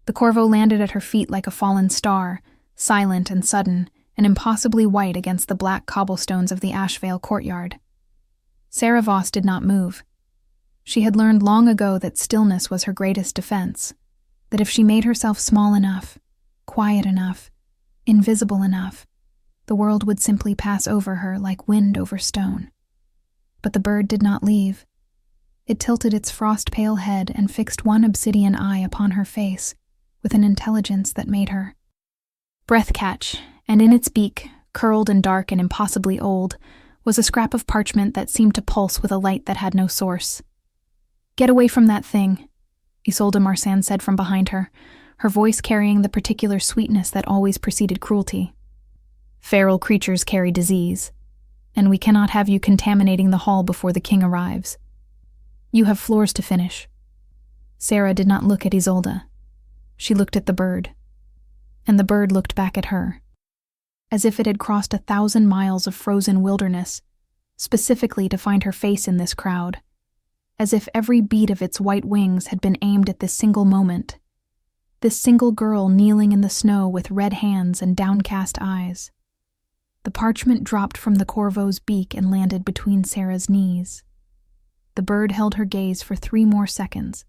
The corvo landed at her feet like a fallen star, silent and sudden, and impossibly white against the black cobblestones of the Ashvale courtyard. Sarah Voss did not move. She had learned long ago that stillness was her greatest defense, that if she made herself small enough, quiet enough, invisible enough, the world would simply pass over her like wind over stone. But the bird did not leave. It tilted its frost-pale head and fixed one obsidian eye upon her face with an intelligence that made her breath catch, and in its beak, curled and dark and impossibly old, was a scrap of parchment that seemed to pulse with a light that had no source. "Get away from that thing," Isolde Marsan said from behind her, her voice carrying the particular sweetness that always preceded cruelty. "Feral creatures carry disease, and we cannot have you contaminating the hall before the king arrives. You have floors to finish." Sarah did not look at Isolde. She looked at the bird, and the bird looked back at her, as if it had crossed 1,000 miles of frozen wilderness, specifically to find her face in this crowd, as if every beat of its white wings had been aimed at this single moment, this single girl kneeling in the snow with red hands and downcast eyes. The parchment dropped from the corvo's beak and landed between Sarah's knees. The bird held her gaze for 3 more seconds,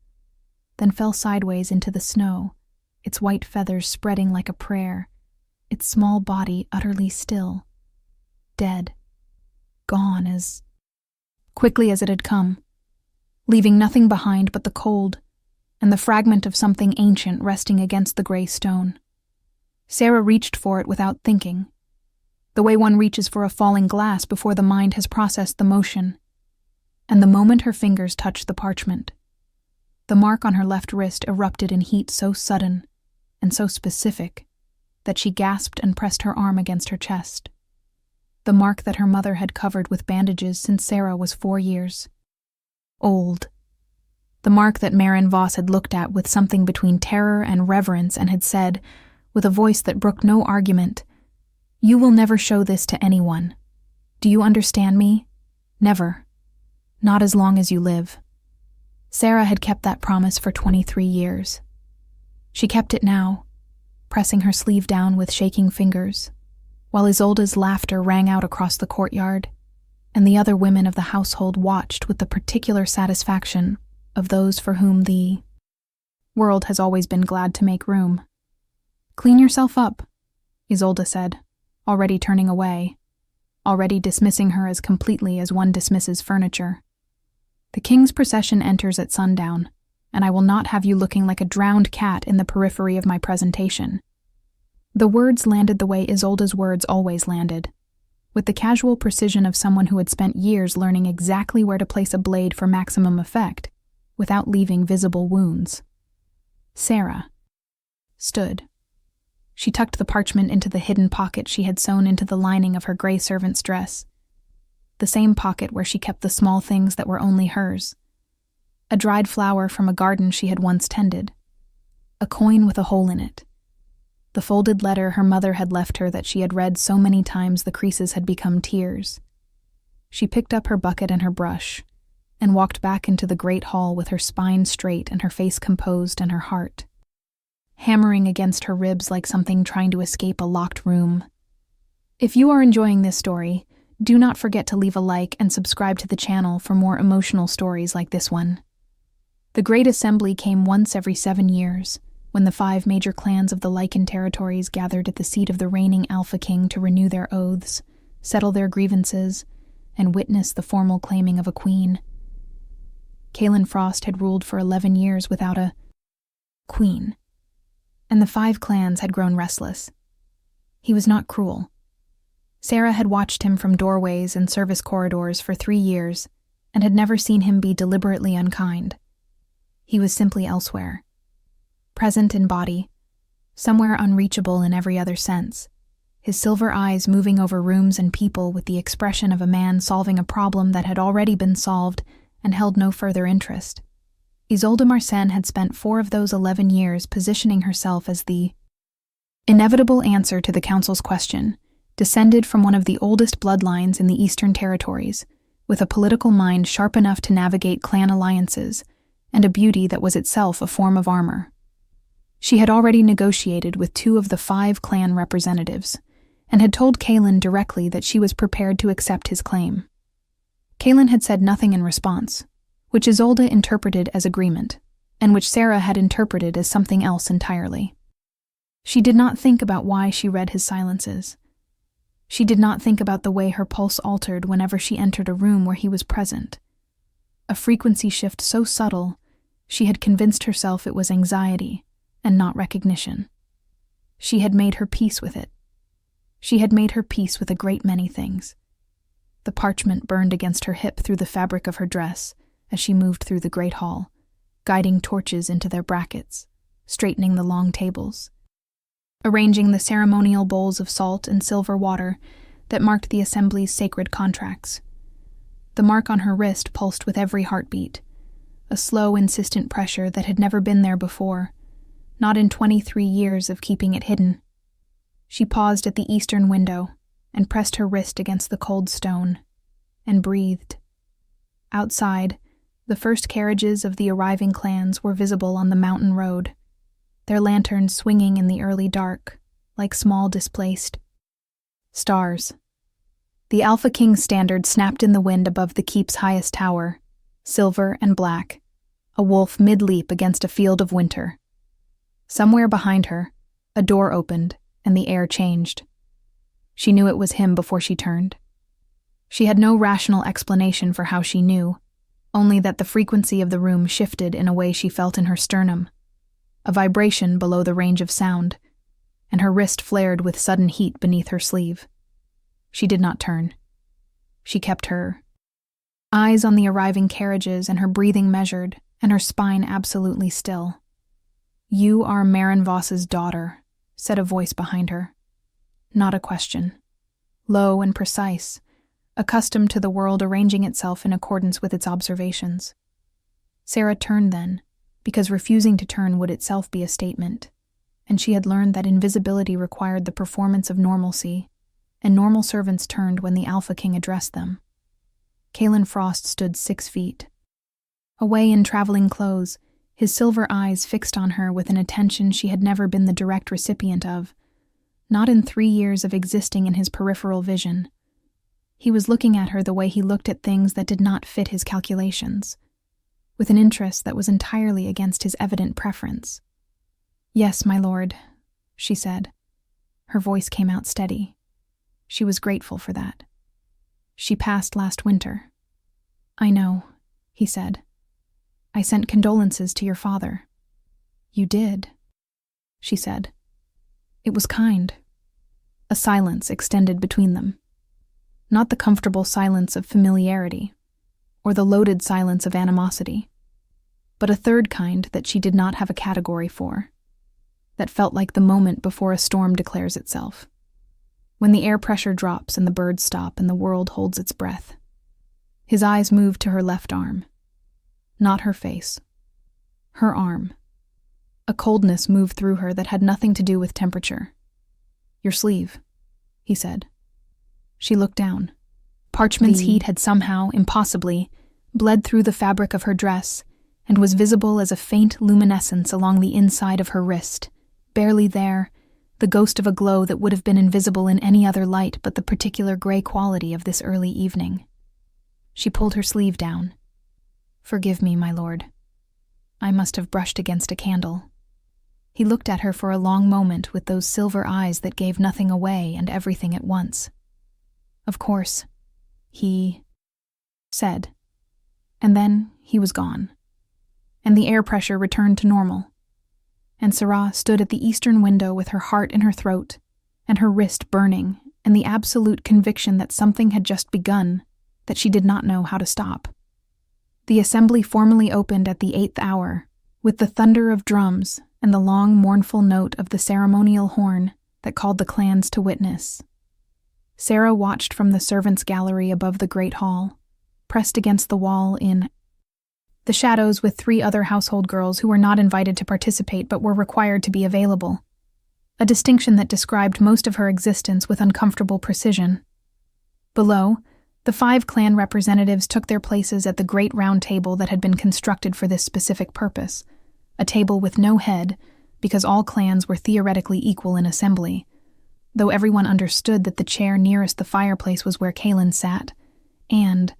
then fell sideways into the snow, its white feathers spreading like a prayer, its small body utterly still, dead, gone as quickly as it had come, leaving nothing behind but the cold and the fragment of something ancient resting against the gray stone. Sarah reached for it without thinking, the way one reaches for a falling glass before the mind has processed the motion, and the moment her fingers touched the parchment, the mark on her left wrist erupted in heat so sudden and so specific that she gasped and pressed her arm against her chest. The mark that her mother had covered with bandages since Sarah was 4 years old. The mark that Maren Voss had looked at with something between terror and reverence and had said, with a voice that brooked no argument, "You will never show this to anyone. Do you understand me? Never. Not as long as you live." Sarah had kept that promise for 23 years. She kept it now, pressing her sleeve down with shaking fingers, while Isolde's laughter rang out across the courtyard, and the other women of the household watched with the particular satisfaction of those for whom the world has always been glad to make room. "Clean yourself up," Isolde said, already turning away, already dismissing her as completely as one dismisses furniture. "The king's procession enters at sundown, and I will not have you looking like a drowned cat in the periphery of my presentation." The words landed the way Isolde's words always landed, with the casual precision of someone who had spent years learning exactly where to place a blade for maximum effect, without leaving visible wounds. Sarah stood. She tucked the parchment into the hidden pocket she had sewn into the lining of her gray servant's dress, the same pocket where she kept the small things that were only hers. A dried flower from a garden she had once tended, a coin with a hole in it, the folded letter her mother had left her that she had read so many times the creases had become tears. She picked up her bucket and her brush, and walked back into the great hall with her spine straight and her face composed and her heart hammering against her ribs like something trying to escape a locked room. If you are enjoying this story, do not forget to leave a like and subscribe to the channel for more emotional stories like this one. The Great Assembly came once every 7 years, when the 5 major clans of the Lycan territories gathered at the seat of the reigning Alpha King to renew their oaths, settle their grievances, and witness the formal claiming of a queen. Kaelin Frost had ruled for 11 years without a queen, and the 5 clans had grown restless. He was not cruel. Sarah had watched him from doorways and service corridors for 3 years, and had never seen him be deliberately unkind. He was simply elsewhere, present in body, somewhere unreachable in every other sense, his silver eyes moving over rooms and people with the expression of a man solving a problem that had already been solved and held no further interest. Isolde Marsan had spent 4 of those 11 years positioning herself as the inevitable answer to the council's question, descended from one of the oldest bloodlines in the Eastern Territories, with a political mind sharp enough to navigate clan alliances, and a beauty that was itself a form of armor. She had already negotiated with 2 of the 5 clan representatives, and had told Kaelin directly that she was prepared to accept his claim. Kaelin had said nothing in response, which Isolde interpreted as agreement, and which Sarah had interpreted as something else entirely. She did not think about why she read his silences. She did not think about the way her pulse altered whenever she entered a room where he was present. A frequency shift so subtle, she had convinced herself it was anxiety and not recognition. She had made her peace with it. She had made her peace with a great many things. The parchment burned against her hip through the fabric of her dress as she moved through the great hall, guiding torches into their brackets, straightening the long tables, arranging the ceremonial bowls of salt and silver water that marked the assembly's sacred contracts. The mark on her wrist pulsed with every heartbeat, a slow, insistent pressure that had never been there before, not in 23 years of keeping it hidden. She paused at the eastern window and pressed her wrist against the cold stone, and breathed. Outside, the first carriages of the arriving clans were visible on the mountain road, their lanterns swinging in the early dark, like small displaced stars. The Alpha King's standard snapped in the wind above the keep's highest tower, silver and black, a wolf mid-leap against a field of winter. Somewhere behind her, a door opened, and the air changed. She knew it was him before she turned. She had no rational explanation for how she knew, only that the frequency of the room shifted in a way she felt in her sternum, a vibration below the range of sound, and her wrist flared with sudden heat beneath her sleeve. She did not turn. She kept her eyes on the arriving carriages and her breathing measured and her spine absolutely still. "You are Marin Voss's daughter," said a voice behind her. Not a question. Low and precise, accustomed to the world arranging itself in accordance with its observations. Sarah turned then, because refusing to turn would itself be a statement, and she had learned that invisibility required the performance of normalcy, and normal servants turned when the Alpha King addressed them. Kaelin Frost stood 6 feet. Away in traveling clothes, his silver eyes fixed on her with an attention she had never been the direct recipient of, not in 3 years of existing in his peripheral vision. He was looking at her the way he looked at things that did not fit his calculations, with an interest that was entirely against his evident preference. "Yes, my lord," she said. Her voice came out steady. She was grateful for that. "She passed last winter." "I know," he said. "I sent condolences to your father." "You did," she said. It was kind. A silence extended between them. Not the comfortable silence of familiarity, or the loaded silence of animosity, but a third kind that she did not have a category for, that felt like the moment before a storm declares itself, when the air pressure drops and the birds stop and the world holds its breath. His eyes moved to her left arm. Not her face. Her arm. A coldness moved through her that had nothing to do with temperature. "Your sleeve," he said. She looked down. Parchment's heat had somehow, impossibly, bled through the fabric of her dress and was visible as a faint luminescence along the inside of her wrist, barely there, the ghost of a glow that would have been invisible in any other light but the particular gray quality of this early evening. She pulled her sleeve down. "Forgive me, my lord. I must have brushed against a candle." He looked at her for a long moment with those silver eyes that gave nothing away and everything at once. "Of course," he said. And then he was gone, and the air pressure returned to normal. And Sarah stood at the eastern window with her heart in her throat, and her wrist burning, and the absolute conviction that something had just begun, that she did not know how to stop. The assembly formally opened at the 8th hour, with the thunder of drums and the long, mournful note of the ceremonial horn that called the clans to witness. Sarah watched from the servants' gallery above the great hall, pressed against the wall in the shadows with 3 other household girls who were not invited to participate but were required to be available, a distinction that described most of her existence with uncomfortable precision. Below, the 5 clan representatives took their places at the great round table that had been constructed for this specific purpose, a table with no head, because all clans were theoretically equal in assembly, though everyone understood that the chair nearest the fireplace was where Kaelin sat, and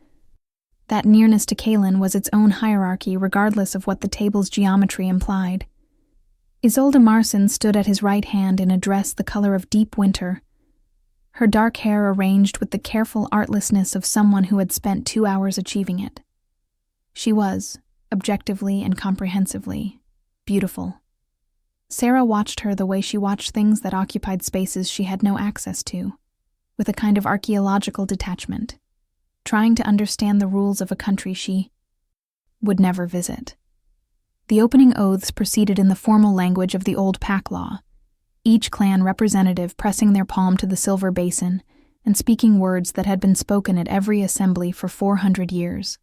that nearness to Kaelin was its own hierarchy regardless of what the table's geometry implied. Isolde Marsin stood at his right hand in a dress the color of deep winter, her dark hair arranged with the careful artlessness of someone who had spent 2 hours achieving it. She was, objectively and comprehensively, beautiful. Sarah watched her the way she watched things that occupied spaces she had no access to, with a kind of archaeological detachment, trying to understand the rules of a country she would never visit. The opening oaths proceeded in the formal language of the old pack law, each clan representative pressing their palm to the silver basin and speaking words that had been spoken at every assembly for 400 years.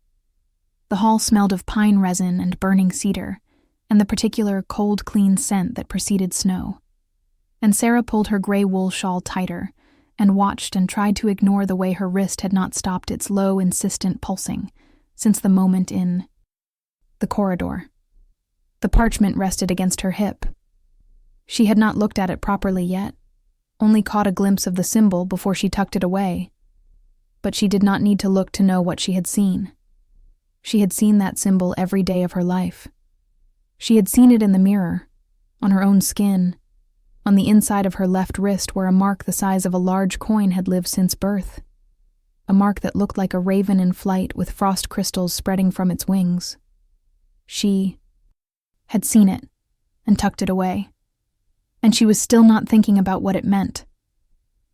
The hall smelled of pine resin and burning cedar, and the particular cold, clean scent that preceded snow. And Sarah pulled her gray wool shawl tighter and watched and tried to ignore the way her wrist had not stopped its low, insistent pulsing since the moment in the corridor. The parchment rested against her hip. She had not looked at it properly yet, only caught a glimpse of the symbol before she tucked it away. But she did not need to look to know what she had seen. She had seen that symbol every day of her life. She had seen it in the mirror, on her own skin, on the inside of her left wrist where a mark the size of a large coin had lived since birth. A mark that looked like a raven in flight with frost crystals spreading from its wings. She had seen it and tucked it away. And she was still not thinking about what it meant,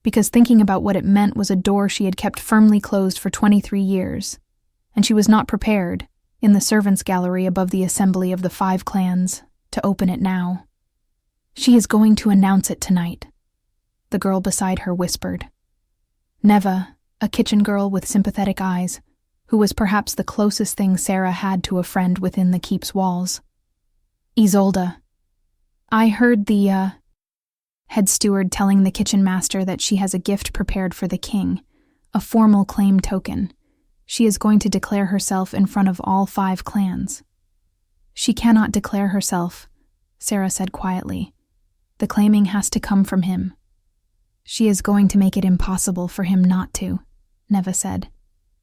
because thinking about what it meant was a door she had kept firmly closed for 23 years, and she was not prepared, in the servants' gallery above the assembly of the 5 clans, to open it now. She is going to announce it tonight, the girl beside her whispered. Neva, a kitchen girl with sympathetic eyes, who was perhaps the closest thing Sarah had to a friend within the keep's walls. Isolde, I heard the, head steward telling the kitchen master that she has a gift prepared for the king, a formal claim token. She is going to declare herself in front of all 5 clans. She cannot declare herself, Sarah said quietly. The claiming has to come from him. She is going to make it impossible for him not to, Neva said,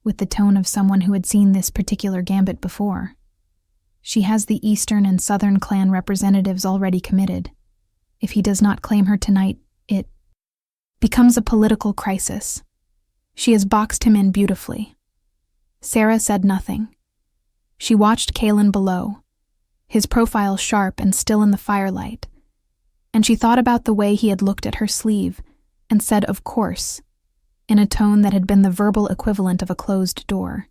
with the tone of someone who had seen this particular gambit before. She has the Eastern and Southern clan representatives already committed. If he does not claim her tonight, it becomes a political crisis. She has boxed him in beautifully. Sarah said nothing. She watched Kaelin below, his profile sharp and still in the firelight, and she thought about the way he had looked at her sleeve and said, "Of course," in a tone that had been the verbal equivalent of a closed door.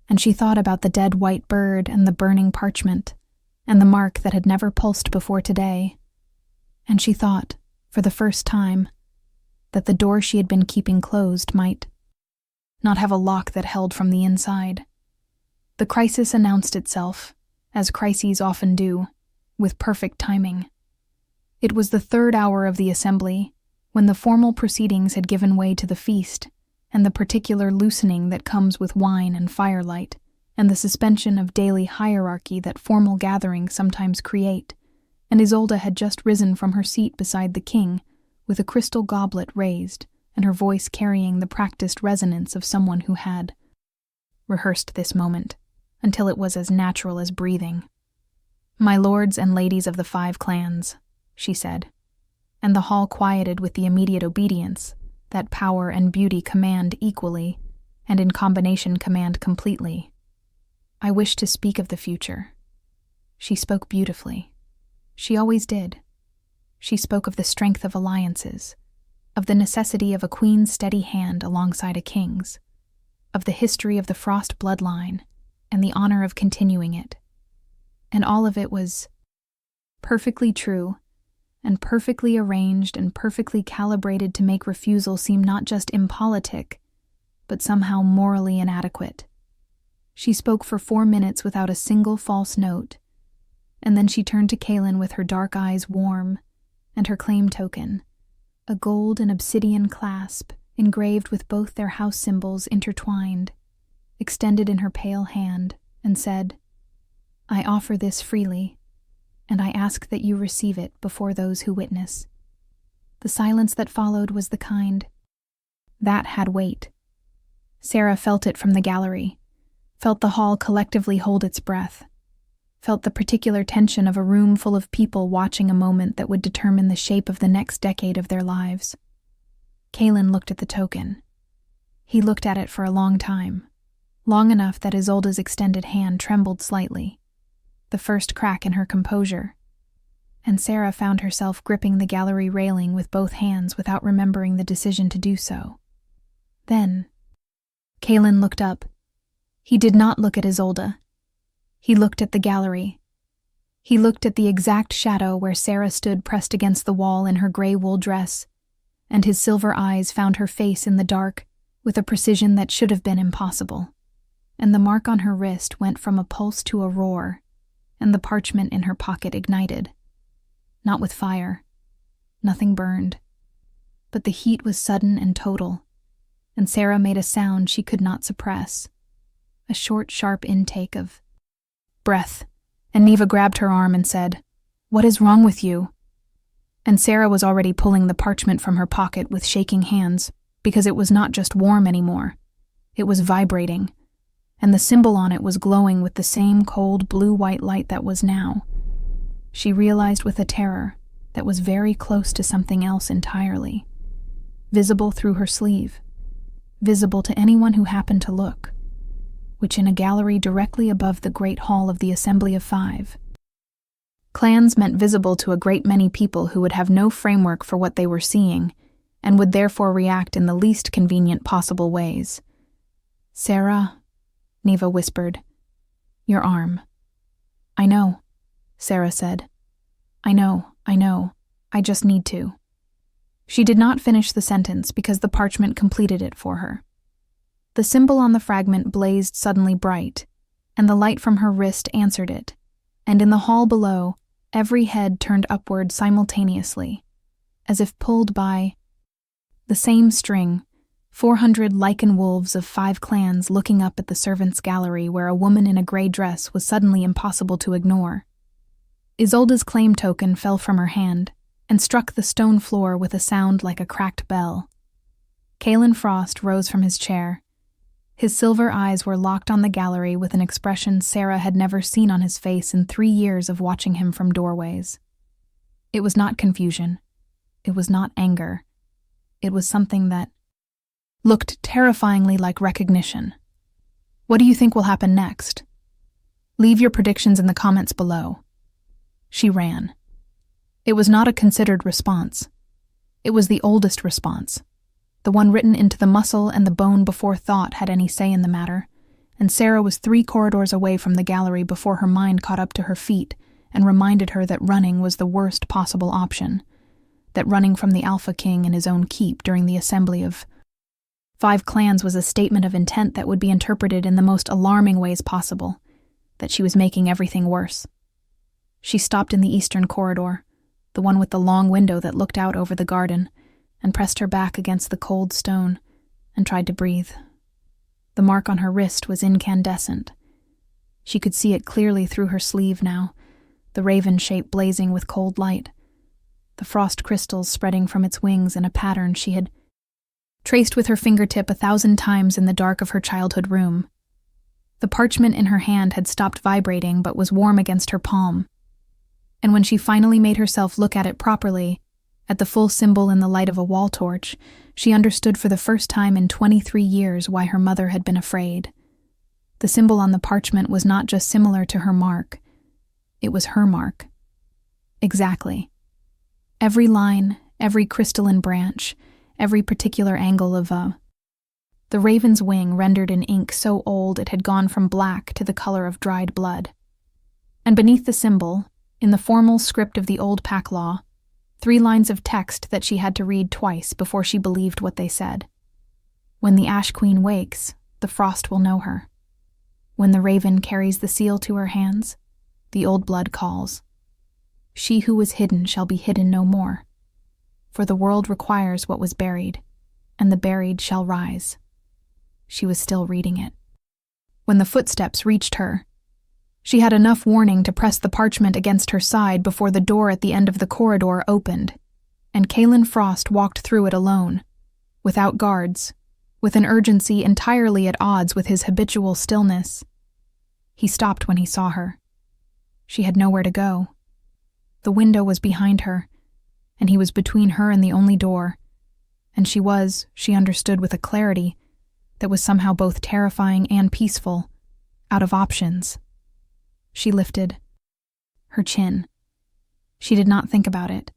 And she thought about the dead white bird and the burning parchment, and the mark that had never pulsed before today. And she thought, for the first time, that the door she had been keeping closed might not have a lock that held from the inside. The crisis announced itself, as crises often do, with perfect timing. It was the 3rd hour of the assembly, when the formal proceedings had given way to the feast, and the particular loosening that comes with wine and firelight, and the suspension of daily hierarchy that formal gatherings sometimes create, and Isolde had just risen from her seat beside the king, with a crystal goblet raised, and her voice carrying the practiced resonance of someone who had rehearsed this moment, until it was as natural as breathing. "My lords and ladies of the 5 clans," she said, and the hall quieted with the immediate obedience that power and beauty command equally, and in combination command completely. "I wish to speak of the future." She spoke beautifully. She always did. She spoke of the strength of alliances, of the necessity of a queen's steady hand alongside a king's, of the history of the Frost bloodline, and the honor of continuing it. And all of it was perfectly true, and perfectly arranged and perfectly calibrated to make refusal seem not just impolitic, but somehow morally inadequate. She spoke for 4 minutes without a single false note, and then she turned to Kaelin with her dark eyes warm, and her claim token, a gold and obsidian clasp engraved with both their house symbols intertwined, extended in her pale hand, and said, "I offer this freely. and I ask that you receive it before those who witness." The silence that followed was the kind that had weight. Sarah felt it from the gallery, felt the hall collectively hold its breath, felt the particular tension of a room full of people watching a moment that would determine the shape of the next decade of their lives. Kaelin looked at the token. He looked at it for a long time, long enough that Isolde's extended hand trembled slightly, the first crack in her composure, and Sarah found herself gripping the gallery railing with both hands without remembering the decision to do so. Then, Kaelin looked up. He did not look at Isolde. He looked at the gallery. He looked at the exact shadow where Sarah stood pressed against the wall in her gray wool dress, and his silver eyes found her face in the dark with a precision that should have been impossible. And the mark on her wrist went from a pulse to a roar, and the parchment in her pocket ignited. Not with fire. Nothing burned. But the heat was sudden and total, and Sarah made a sound she could not suppress. A short, sharp intake of breath, and Neva grabbed her arm and said, "What is wrong with you?" And Sarah was already pulling the parchment from her pocket with shaking hands, because it was not just warm anymore. It was vibrating, and the symbol on it was glowing with the same cold blue-white light that was now. She realized with a terror that was very close to something else entirely, visible through her sleeve, visible to anyone who happened to look, which in a gallery directly above the great hall of the Assembly of Five. Clans meant visible to a great many people who would have no framework for what they were seeing, and would therefore react in the least convenient possible ways. "Sarah," Neva whispered, "your arm." "I know," Sarah said. I know, I just need to." She did not finish the sentence because the parchment completed it for her. The symbol on the fragment blazed suddenly bright, and the light from her wrist answered it, and in the hall below, every head turned upward simultaneously, as if pulled by the same string, 400 lichen wolves of 5 clans looking up at the servants' gallery where a woman in a gray dress was suddenly impossible to ignore. Isolde's claim token fell from her hand and struck the stone floor with a sound like a cracked bell. Kaelin Frost rose from his chair. His silver eyes were locked on the gallery with an expression Sarah had never seen on his face in 3 years of watching him from doorways. It was not confusion. It was not anger. It was something that looked terrifyingly like recognition. "What do you think will happen next? Leave your predictions in the comments below." She ran. It was not a considered response. It was the oldest response, the one written into the muscle and the bone before thought had any say in the matter, and Sarah was 3 corridors away from the gallery before her mind caught up to her feet and reminded her that running was the worst possible option, that running from the Alpha King and his own keep during the assembly of 5 clans was a statement of intent that would be interpreted in the most alarming ways possible, that she was making everything worse. She stopped in the eastern corridor, the one with the long window that looked out over the garden, and pressed her back against the cold stone and tried to breathe. The mark on her wrist was incandescent. She could see it clearly through her sleeve now, the raven shape blazing with cold light, the frost crystals spreading from its wings in a pattern she had traced with her fingertip 1,000 times in the dark of her childhood room. The parchment in her hand had stopped vibrating but was warm against her palm, and when she finally made herself look at it properly, at the full symbol in the light of a wall torch, she understood for the first time in 23 years why her mother had been afraid. The symbol on the parchment was not just similar to her mark. It was her mark. Exactly. Every line, every crystalline branch, every particular angle of the raven's wing rendered in ink so old it had gone from black to the color of dried blood. And beneath the symbol, in the formal script of the old pack law, 3 lines of text that she had to read twice before she believed what they said. When the Ash Queen wakes, the frost will know her. When the raven carries the seal to her hands, the old blood calls. She who was hidden shall be hidden no more. For the world requires what was buried, and the buried shall rise. She was still reading it. When the footsteps reached her, She had enough warning to press the parchment against her side before the door at the end of the corridor opened, and Kaelin Frost walked through it alone, without guards, with an urgency entirely at odds with his habitual stillness. He stopped when he saw her. She had nowhere to go. The window was behind her, and he was between her and the only door, and she understood with a clarity that was somehow both terrifying and peaceful, out of options. She lifted her chin. She did not think about it.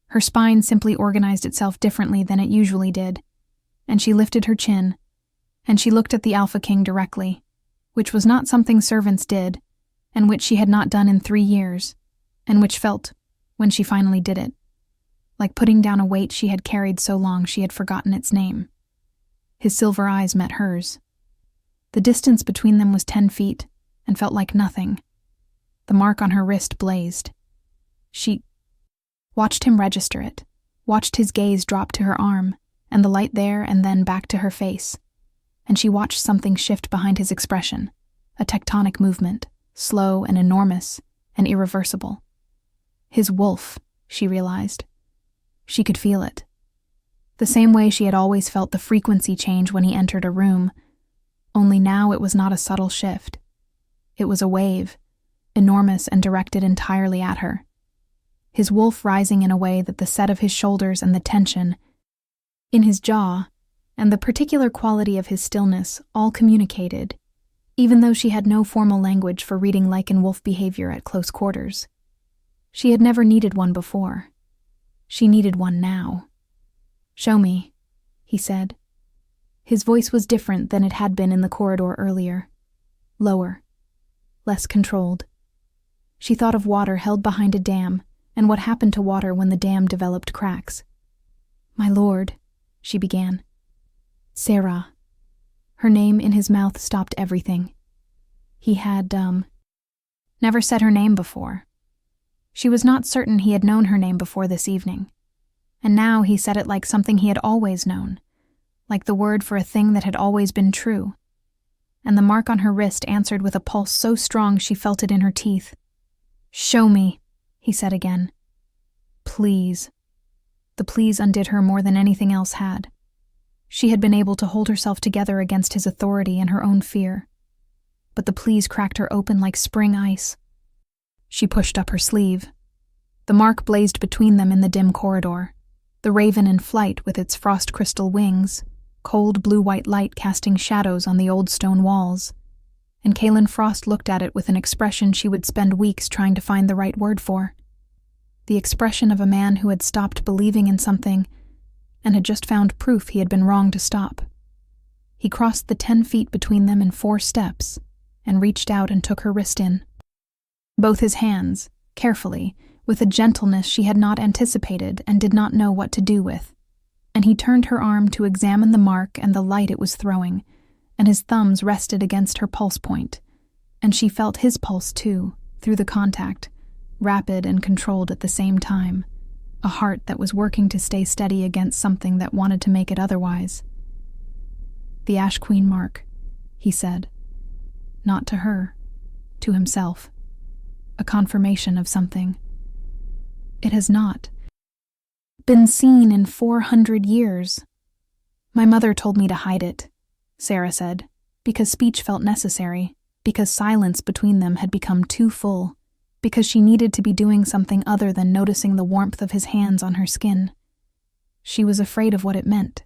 Her spine simply organized itself differently than it usually did, and she lifted her chin, and she looked at the Alpha King directly, which was not something servants did, and which she had not done in 3 years, and which felt, when she finally did it, like putting down a weight she had carried so long she had forgotten its name. His silver eyes met hers. The distance between them was 10 feet, and felt like nothing. The mark on her wrist blazed. She watched him register it, watched his gaze drop to her arm, and the light there and then back to her face, and she watched something shift behind his expression, a tectonic movement, slow and enormous and irreversible. His wolf, she realized. She could feel it. The same way she had always felt the frequency change when he entered a room, only now it was not a subtle shift. It was a wave, enormous and directed entirely at her. His wolf rising in a way that the set of his shoulders and the tension in his jaw and the particular quality of his stillness all communicated, even though she had no formal language for reading lichen wolf behavior at close quarters. She had never needed one before. She needed one now. "Show me," he said. His voice was different than it had been in the corridor earlier. Lower. Less controlled. She thought of water held behind a dam and what happened to water when the dam developed cracks. "My lord," she began. "Sarah." Her name in his mouth stopped everything. He had, never said her name before. She was not certain he had known her name before this evening. And now he said it like something he had always known, like the word for a thing that had always been true. And the mark on her wrist answered with a pulse so strong she felt it in her teeth. "Show me," he said again. "Please." The please undid her more than anything else had. She had been able to hold herself together against his authority and her own fear. But the please cracked her open like spring ice. She pushed up her sleeve. The mark blazed between them in the dim corridor, the raven in flight with its frost crystal wings, cold blue-white light casting shadows on the old stone walls, and Kaelin Frost looked at it with an expression she would spend weeks trying to find the right word for. The expression of a man who had stopped believing in something and had just found proof he had been wrong to stop. He crossed the 10 feet between them in 4 steps and reached out and took her wrist in. Both his hands, carefully, with a gentleness she had not anticipated and did not know what to do with, and he turned her arm to examine the mark and the light it was throwing, and his thumbs rested against her pulse point, and she felt his pulse too, through the contact, rapid and controlled at the same time, a heart that was working to stay steady against something that wanted to make it otherwise. "The Ash Queen mark," he said. Not to her, to himself. A confirmation of something. "It has not been seen in 400 years. My mother told me to hide it," Sarah said, because speech felt necessary, because silence between them had become too full, because she needed to be doing something other than noticing the warmth of his hands on her skin. She was afraid of what it meant.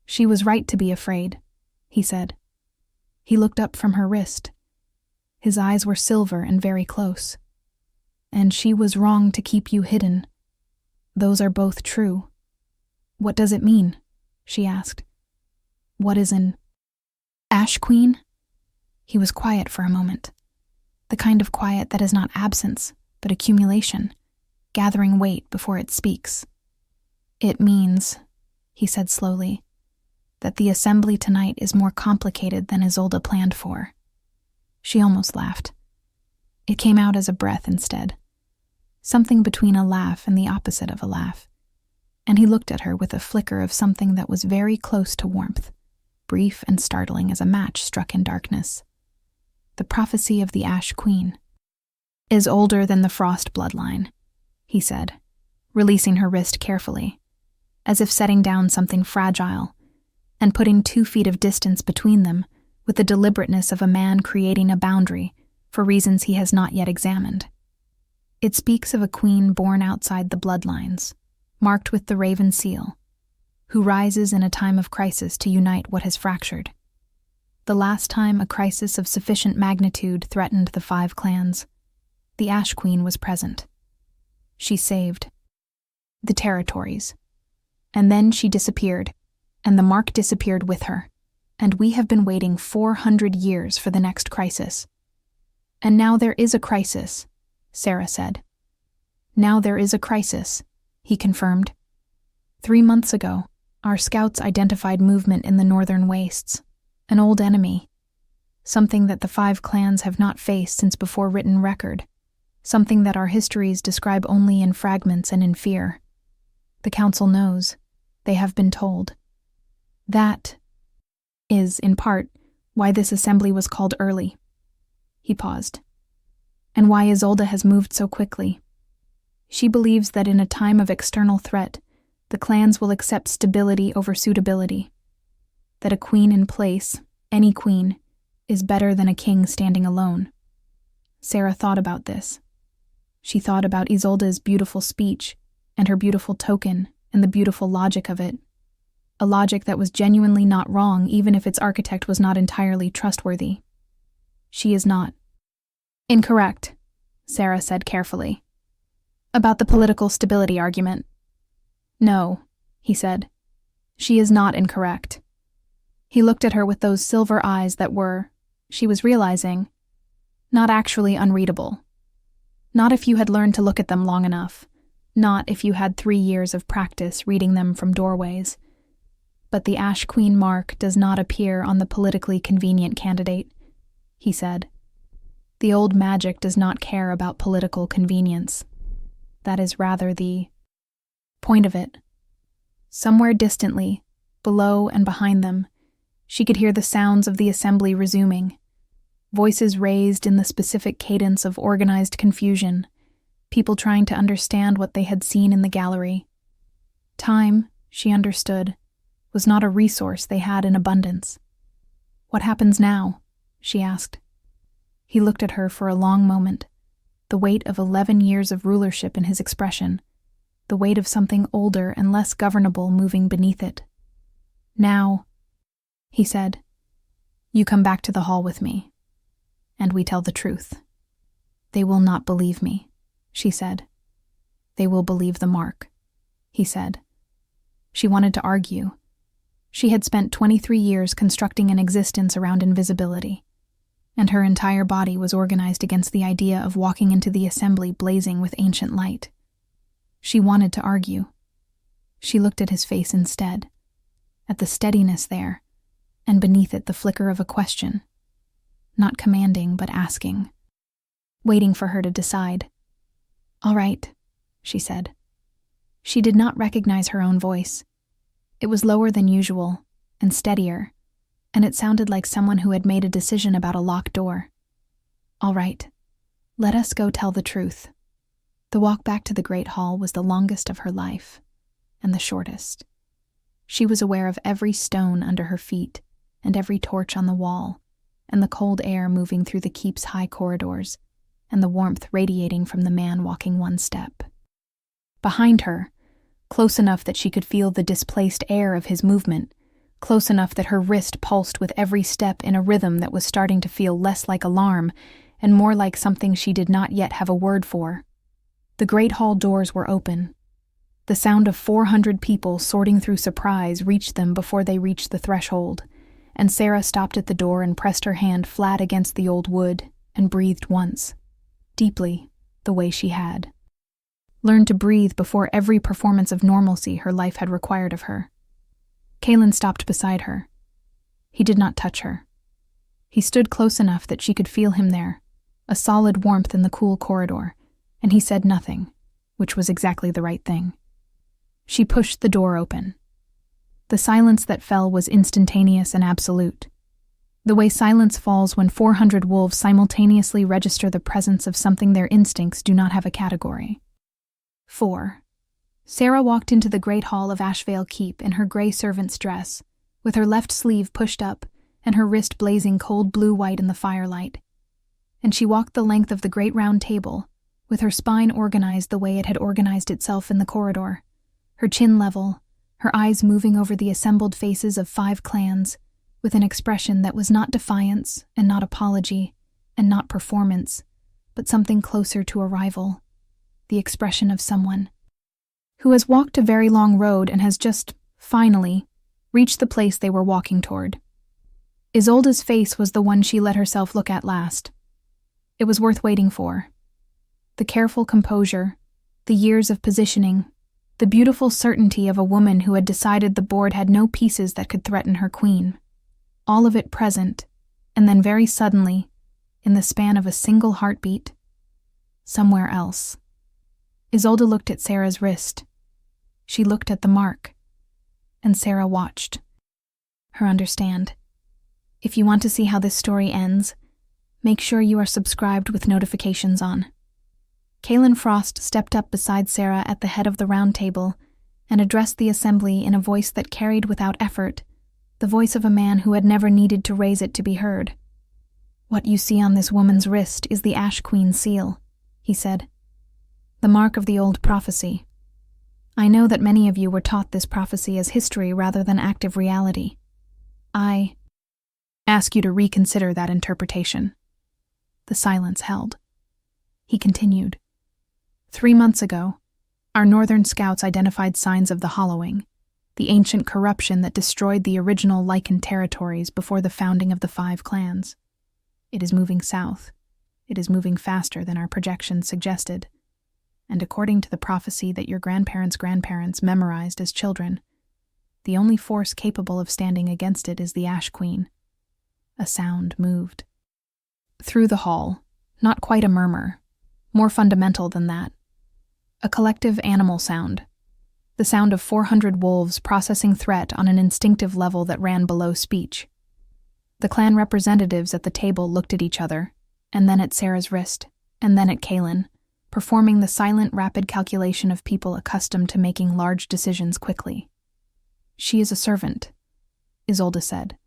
"She was right to be afraid," he said. He looked up from her wrist. His eyes were silver and very close. "And she was wrong to keep you hidden. Those are both true." "What does it mean?" she asked. "What is an Ash Queen?" He was quiet for a moment. The kind of quiet that is not absence, but accumulation, gathering weight before it speaks. "It means," he said slowly, "that the assembly tonight is more complicated than Isolde planned for." She almost laughed. It came out as a breath instead, something between a laugh and the opposite of a laugh, and he looked at her with a flicker of something that was very close to warmth, brief and startling as a match struck in darkness. the prophecy of the Ash Queen, is older than the Frost bloodline, he said, releasing her wrist carefully, as if setting down something fragile, and putting 2 feet of distance between them with the deliberateness of a man creating a boundary for reasons he has not yet examined. It speaks of a queen born outside the bloodlines, marked with the raven seal, who rises in a time of crisis to unite what has fractured. The last time a crisis of sufficient magnitude threatened the 5 clans, the Ash Queen was present. She saved the territories. And then she disappeared, and the mark disappeared with her, and we have been waiting 400 years for the next crisis. And now there is a crisis, Sarah said. Now there is a crisis, he confirmed. 3 months ago, our scouts identified movement in the northern wastes, an old enemy, something that the 5 clans have not faced since before written record, something that our histories describe only in fragments and in fear. The council knows. They have been told. That is, in part, why this assembly was called early. He paused. And why Isolde has moved so quickly. She believes that in a time of external threat, the clans will accept stability over suitability. That a queen in place, any queen, is better than a king standing alone. Sarah thought about this. She thought about Isolde's beautiful speech, and her beautiful token, and the beautiful logic of it. A logic that was genuinely not wrong even if its architect was not entirely trustworthy. She is not. Incorrect, Sarah said carefully. About the political stability argument. No, he said. She is not incorrect. He looked at her with those silver eyes that were, she was realizing, not actually unreadable. Not if you had learned to look at them long enough. Not if you had 3 years of practice reading them from doorways. But the Ash Queen mark does not appear on the politically convenient candidate, he said. The old magic does not care about political convenience. That is rather the point of it. Somewhere distantly, below and behind them, she could hear the sounds of the assembly resuming, voices raised in the specific cadence of organized confusion, people trying to understand what they had seen in the gallery. Time, she understood, was not a resource they had in abundance. What happens now? She asked. He looked at her for a long moment, the weight of 11 years of rulership in his expression, the weight of something older and less governable moving beneath it. Now, he said, you come back to the hall with me, and we tell the truth. They will not believe me, she said. They will believe the mark, he said. She wanted to argue. She had spent 23 years constructing an existence around invisibility, and her entire body was organized against the idea of walking into the assembly blazing with ancient light. She wanted to argue. She looked at his face instead, at the steadiness there, and beneath it the flicker of a question. Not commanding, but asking. Waiting for her to decide. All right, she said. She did not recognize her own voice. It was lower than usual, and steadier, and it sounded like someone who had made a decision about a locked door. All right, let us go tell the truth. The walk back to the Great Hall was the longest of her life, and the shortest. She was aware of every stone under her feet, and every torch on the wall, and the cold air moving through the keep's high corridors, and the warmth radiating from the man walking one step. Behind her, close enough that she could feel the displaced air of his movement, close enough that her wrist pulsed with every step in a rhythm that was starting to feel less like alarm and more like something she did not yet have a word for. The great hall doors were open. The sound of 400 people sorting through surprise reached them before they reached the threshold, and Sarah stopped at the door and pressed her hand flat against the old wood and breathed once, deeply, the way she had. Learned to breathe before every performance of normalcy her life had required of her. Kalen stopped beside her. He did not touch her. He stood close enough that she could feel him there, a solid warmth in the cool corridor, and he said nothing, which was exactly the right thing. She pushed the door open. The silence that fell was instantaneous and absolute. The way silence falls when 400 wolves simultaneously register the presence of something their instincts do not have a category. 4. Sarah walked into the great hall of Ashvale Keep in her gray servant's dress, with her left sleeve pushed up and her wrist blazing cold blue-white in the firelight. And she walked the length of the great round table, with her spine organized the way it had organized itself in the corridor, her chin level, her eyes moving over the assembled faces of 5 clans, with an expression that was not defiance and not apology and not performance, but something closer to arrival, the expression of someone who has walked a very long road and has just, finally, reached the place they were walking toward. Isolde's face was the one she let herself look at last. It was worth waiting for. The careful composure, the years of positioning, the beautiful certainty of a woman who had decided the board had no pieces that could threaten her queen. All of it present, and then very suddenly, in the span of a single heartbeat, somewhere else. Isolde looked at Sarah's wrist. She looked at the mark, and Sarah watched her understand. If you want to see how this story ends, make sure you are subscribed with notifications on. Kaelin Frost stepped up beside Sarah at the head of the round table and addressed the assembly in a voice that carried without effort the voice of a man who had never needed to raise it to be heard. "What you see on this woman's wrist is the Ash Queen seal," he said. "The mark of the old prophecy. I know that many of you were taught this prophecy as history rather than active reality. I ask you to reconsider that interpretation." The silence held. He continued. 3 months ago, our northern scouts identified signs of the hollowing, the ancient corruption that destroyed the original Lycan territories before the founding of the 5 clans. It is moving south. It is moving faster than our projections suggested. And according to the prophecy that your grandparents' memorized as children, the only force capable of standing against it is the Ash Queen. A sound moved. Through the hall, not quite a murmur, more fundamental than that. A collective animal sound. The sound of 400 wolves processing threat on an instinctive level that ran below speech. The clan representatives at the table looked at each other, and then at Sarah's wrist, and then at Kaelin, performing the silent, rapid calculation of people accustomed to making large decisions quickly. "She is a servant," Isolde said.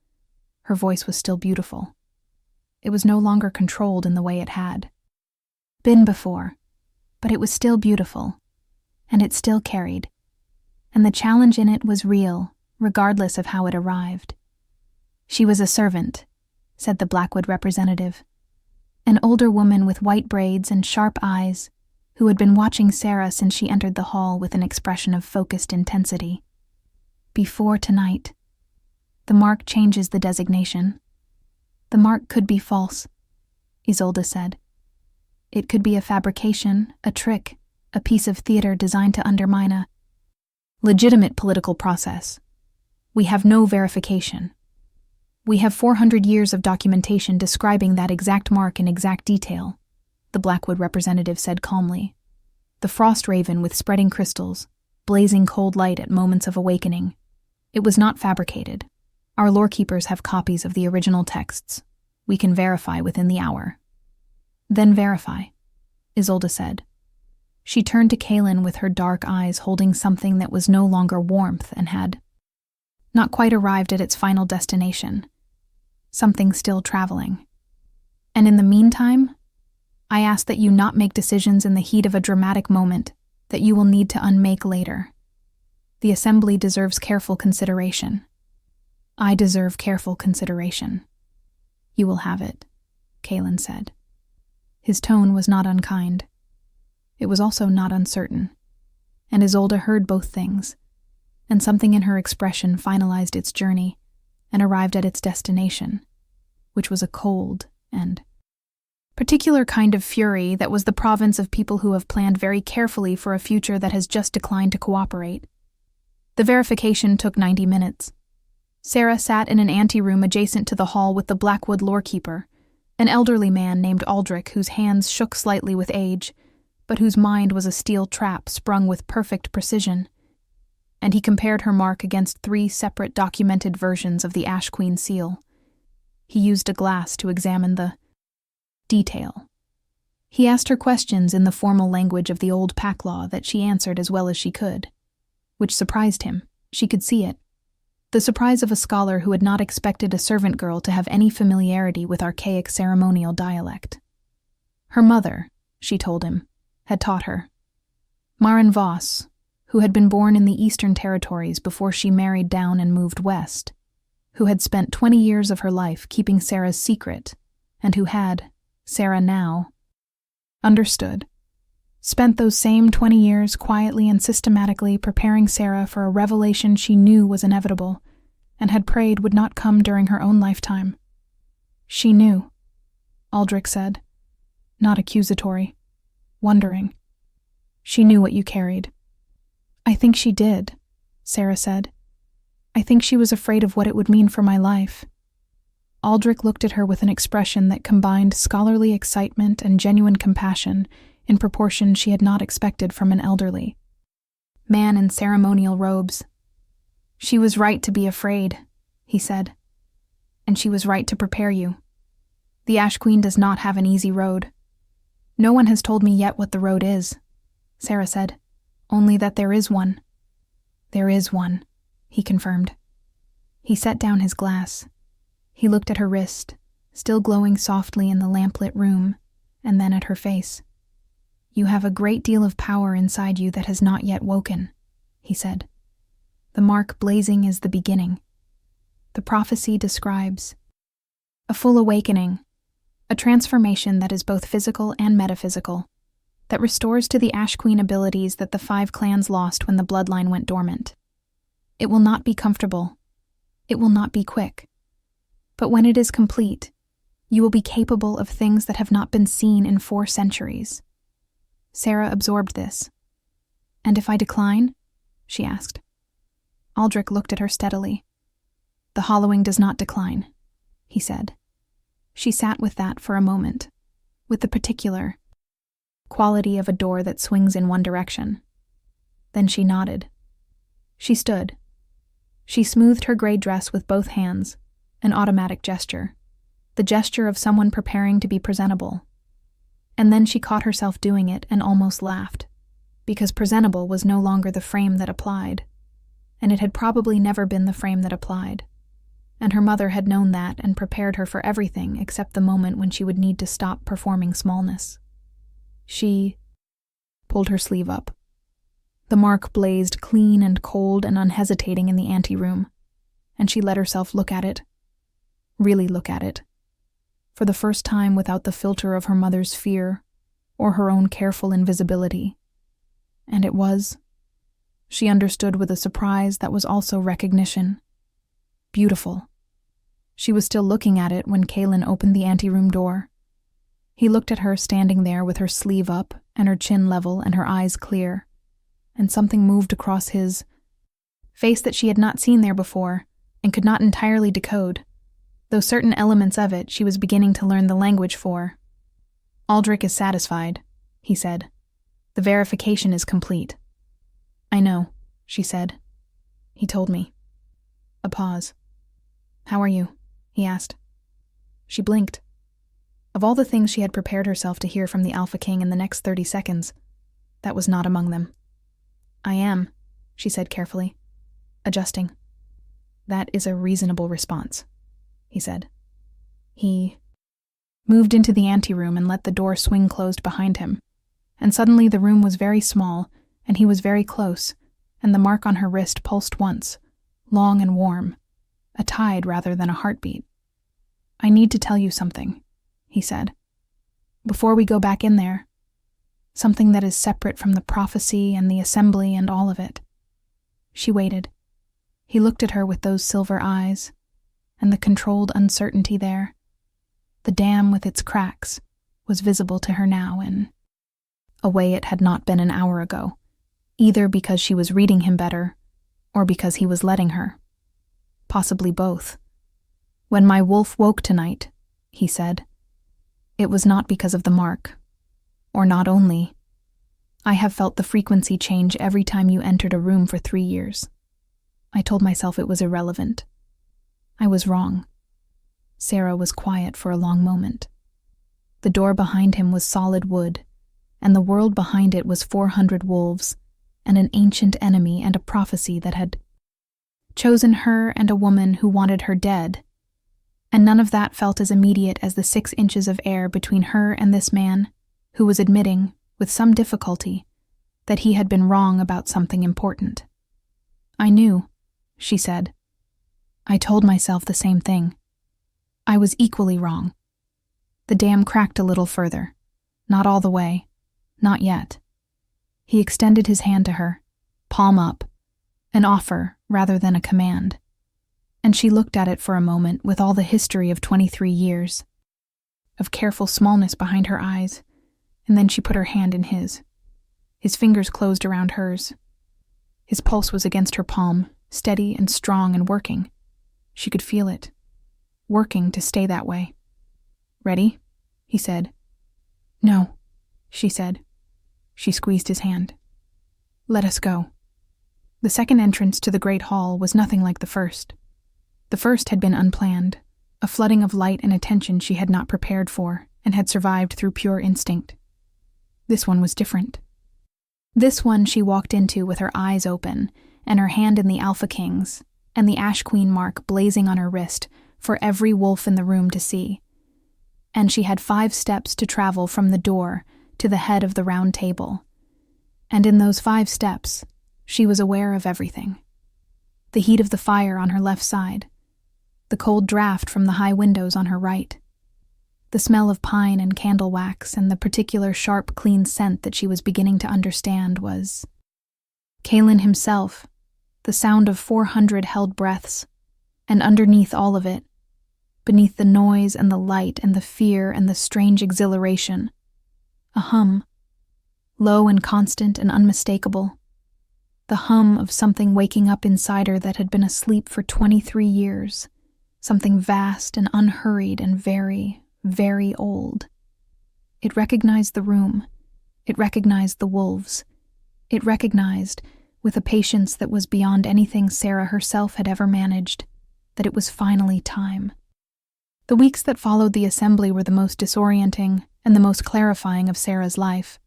Her voice was still beautiful. It was no longer controlled in the way it had been before, but it was still beautiful, and it still carried, and the challenge in it was real, regardless of how it arrived. "She was a servant," said the Blackwood representative, an older woman with white braids and sharp eyes, who had been watching Sarah since she entered the hall with an expression of focused intensity. "Before tonight. The mark changes the designation. The mark could be false," Isolde said. "It could be a fabrication, a trick, a piece of theater designed to undermine a legitimate political process. We have no verification. We have 400 years of documentation describing that exact mark in exact detail," the Blackwood representative said calmly. "The frost raven with spreading crystals, blazing cold light at moments of awakening. It was not fabricated. Our lorekeepers have copies of the original texts. We can verify within the hour." "Then verify," Isolde said. She turned to Kaelin with her dark eyes holding something that was no longer warmth and had not quite arrived at its final destination. Something still traveling. "And in the meantime, I ask that you not make decisions in the heat of a dramatic moment that you will need to unmake later. The assembly deserves careful consideration. I deserve careful consideration." "You will have it," Kaelin said. His tone was not unkind. It was also not uncertain, and Isolde heard both things, and something in her expression finalized its journey and arrived at its destination, which was a cold and particular kind of fury that was the province of people who have planned very carefully for a future that has just declined to cooperate. The verification took 90 minutes. Sarah sat in an anteroom adjacent to the hall with the Blackwood lorekeeper, an elderly man named Aldrich whose hands shook slightly with age, but whose mind was a steel trap sprung with perfect precision. And he compared her mark against 3 separate documented versions of the Ash Queen seal. He used a glass to examine the detail. He asked her questions in the formal language of the old pack law that she answered as well as she could, which surprised him. She could see it. The surprise of a scholar who had not expected a servant girl to have any familiarity with archaic ceremonial dialect. Her mother, she told him, had taught her. Maren Voss, who had been born in the Eastern Territories before she married down and moved west, who had spent 20 years of her life keeping Sarah's secret, and who had, Sarah now, understood, spent those same 20 years quietly and systematically preparing Sarah for a revelation she knew was inevitable, and had prayed would not come during her own lifetime. She knew, Aldrich said, not accusatory, wondering. She knew what you carried. I think she did, Sarah said. I think she was afraid of what it would mean for my life. Aldrich looked at her with an expression that combined scholarly excitement and genuine compassion in proportion she had not expected from an elderly man in ceremonial robes. She was right to be afraid, he said. And she was right to prepare you. The Ash Queen does not have an easy road. No one has told me yet what the road is, Sarah said. Only that there is one. There is one, he confirmed. He set down his glass. He looked at her wrist, still glowing softly in the lamplit room, and then at her face. You have a great deal of power inside you that has not yet woken, he said. The mark blazing is the beginning. The prophecy describes a full awakening, a transformation that is both physical and metaphysical, that restores to the Ash Queen abilities that the 5 clans lost when the bloodline went dormant. It will not be comfortable. It will not be quick. But when it is complete, you will be capable of things that have not been seen in 4 centuries. Sarah absorbed this. And if I decline? She asked. Aldrich looked at her steadily. The hollowing does not decline, he said. She sat with that for a moment, with the particular quality of a door that swings in one direction. Then she nodded. She stood. She smoothed her gray dress with both hands, an automatic gesture, the gesture of someone preparing to be presentable. And then she caught herself doing it and almost laughed, because presentable was no longer the frame that applied, and it had probably never been the frame that applied. And her mother had known that and prepared her for everything except the moment when she would need to stop performing smallness. She pulled her sleeve up. The mark blazed clean and cold and unhesitating in the anteroom, and she let herself look at it, really look at it, for the first time without the filter of her mother's fear or her own careful invisibility. And it was, she understood with a surprise that was also recognition, beautiful. She was still looking at it when Kaelin opened the anteroom door. He looked at her standing there with her sleeve up and her chin level and her eyes clear, and something moved across his face that she had not seen there before and could not entirely decode, though certain elements of it she was beginning to learn the language for. Aldrich is satisfied, he said. The verification is complete. I know, she said. He told me. A pause. How are you? He asked. She blinked. Of all the things she had prepared herself to hear from the Alpha King in the next 30 seconds, that was not among them. I am, she said carefully, adjusting. That is a reasonable response, he said. He moved into the anteroom and let the door swing closed behind him, and suddenly the room was very small, and he was very close, and the mark on her wrist pulsed once, long and warm, a tide rather than a heartbeat. I need to tell you something, he said. Before we go back in there, something that is separate from the prophecy and the assembly and all of it. She waited. He looked at her with those silver eyes, and the controlled uncertainty there. The dam with its cracks was visible to her now in a way it had not been an hour ago, either because she was reading him better, or because he was letting her. Possibly both. When my wolf woke tonight, he said, it was not because of the mark. Or not only. I have felt the frequency change every time you entered a room for 3 years. I told myself it was irrelevant. I was wrong. Sarah was quiet for a long moment. The door behind him was solid wood, and the world behind it was 400 wolves, and an ancient enemy and a prophecy that had chosen her and a woman who wanted her dead. And none of that felt as immediate as the 6 inches of air between her and this man, who was admitting, with some difficulty, that he had been wrong about something important. "I knew," she said. "I told myself the same thing. I was equally wrong." The dam cracked a little further. Not all the way. Not yet. He extended his hand to her, palm up, an offer rather than a command. And she looked at it for a moment with all the history of 23 years, of careful smallness behind her eyes, and then she put her hand in his. His fingers closed around hers. His pulse was against her palm, steady and strong and working. She could feel it, working to stay that way. "Ready?" he said. "No," she said. She squeezed his hand. "Let us go." The second entrance to the great hall was nothing like the first. The first had been unplanned, a flooding of light and attention she had not prepared for and had survived through pure instinct. This one was different. This one she walked into with her eyes open and her hand in the Alpha King's and the Ash Queen mark blazing on her wrist for every wolf in the room to see. And she had 5 steps to travel from the door to the head of the round table. And in those 5 steps, she was aware of everything. The heat of the fire on her left side, the cold draft from the high windows on her right, the smell of pine and candle wax, and the particular sharp, clean scent that she was beginning to understand was Kalen himself, the sound of 400 held breaths, and underneath all of it, beneath the noise and the light and the fear and the strange exhilaration, a hum, low and constant and unmistakable, the hum of something waking up inside her that had been asleep for 23 years, something vast and unhurried and very, very old. It recognized the room. It recognized the wolves. It recognized, with a patience that was beyond anything Sarah herself had ever managed, that it was finally time. The weeks that followed the assembly were the most disorienting and the most clarifying of Sarah's life,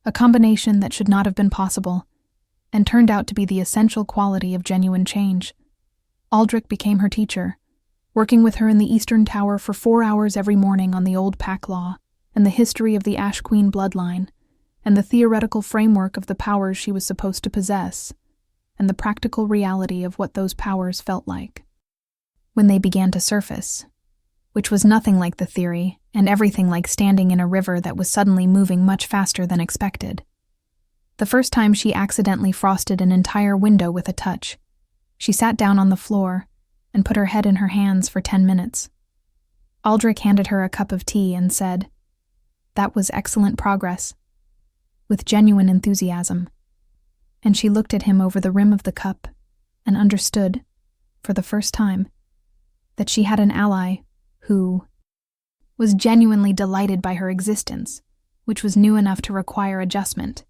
a combination that should not have been possible, and turned out to be the essential quality of genuine change. Aldrich became her teacher, working with her in the Eastern Tower for 4 hours every morning on the old pack law and the history of the Ash Queen bloodline, and the theoretical framework of the powers she was supposed to possess, and the practical reality of what those powers felt like. When they began to surface, which was nothing like the theory, and everything like standing in a river that was suddenly moving much faster than expected. The first time she accidentally frosted an entire window with a touch. She sat down on the floor and put her head in her hands for 10 minutes. Aldrich handed her a cup of tea and said, "That was excellent progress," with genuine enthusiasm. And she looked at him over the rim of the cup and understood, for the first time, that she had an ally who was genuinely delighted by her existence, which was new enough to require adjustment.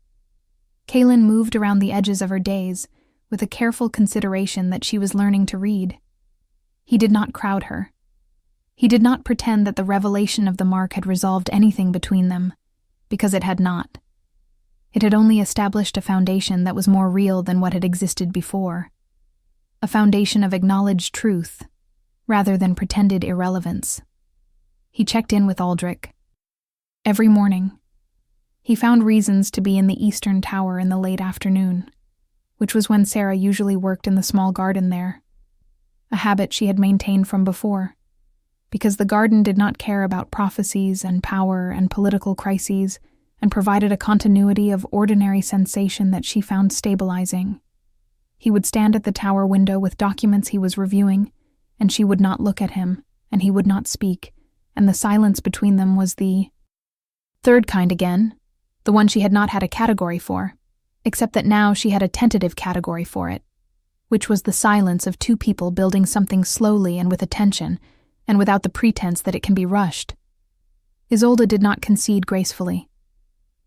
Kalen moved around the edges of her days with a careful consideration that she was learning to read. He did not crowd her. He did not pretend that the revelation of the mark had resolved anything between them, because it had not. It had only established a foundation that was more real than what had existed before, a foundation of acknowledged truth, rather than pretended irrelevance. He checked in with Aldrich. Every morning, he found reasons to be in the Eastern Tower in the late afternoon, which was when Sarah usually worked in the small garden there, a habit she had maintained from before, because the garden did not care about prophecies and power and political crises and provided a continuity of ordinary sensation that she found stabilizing. He would stand at the tower window with documents he was reviewing, and she would not look at him, and he would not speak, and the silence between them was the third kind again, the one she had not had a category for, except that now she had a tentative category for it, which was the silence of 2 people building something slowly and with attention, and without the pretense that it can be rushed. Isolde did not concede gracefully.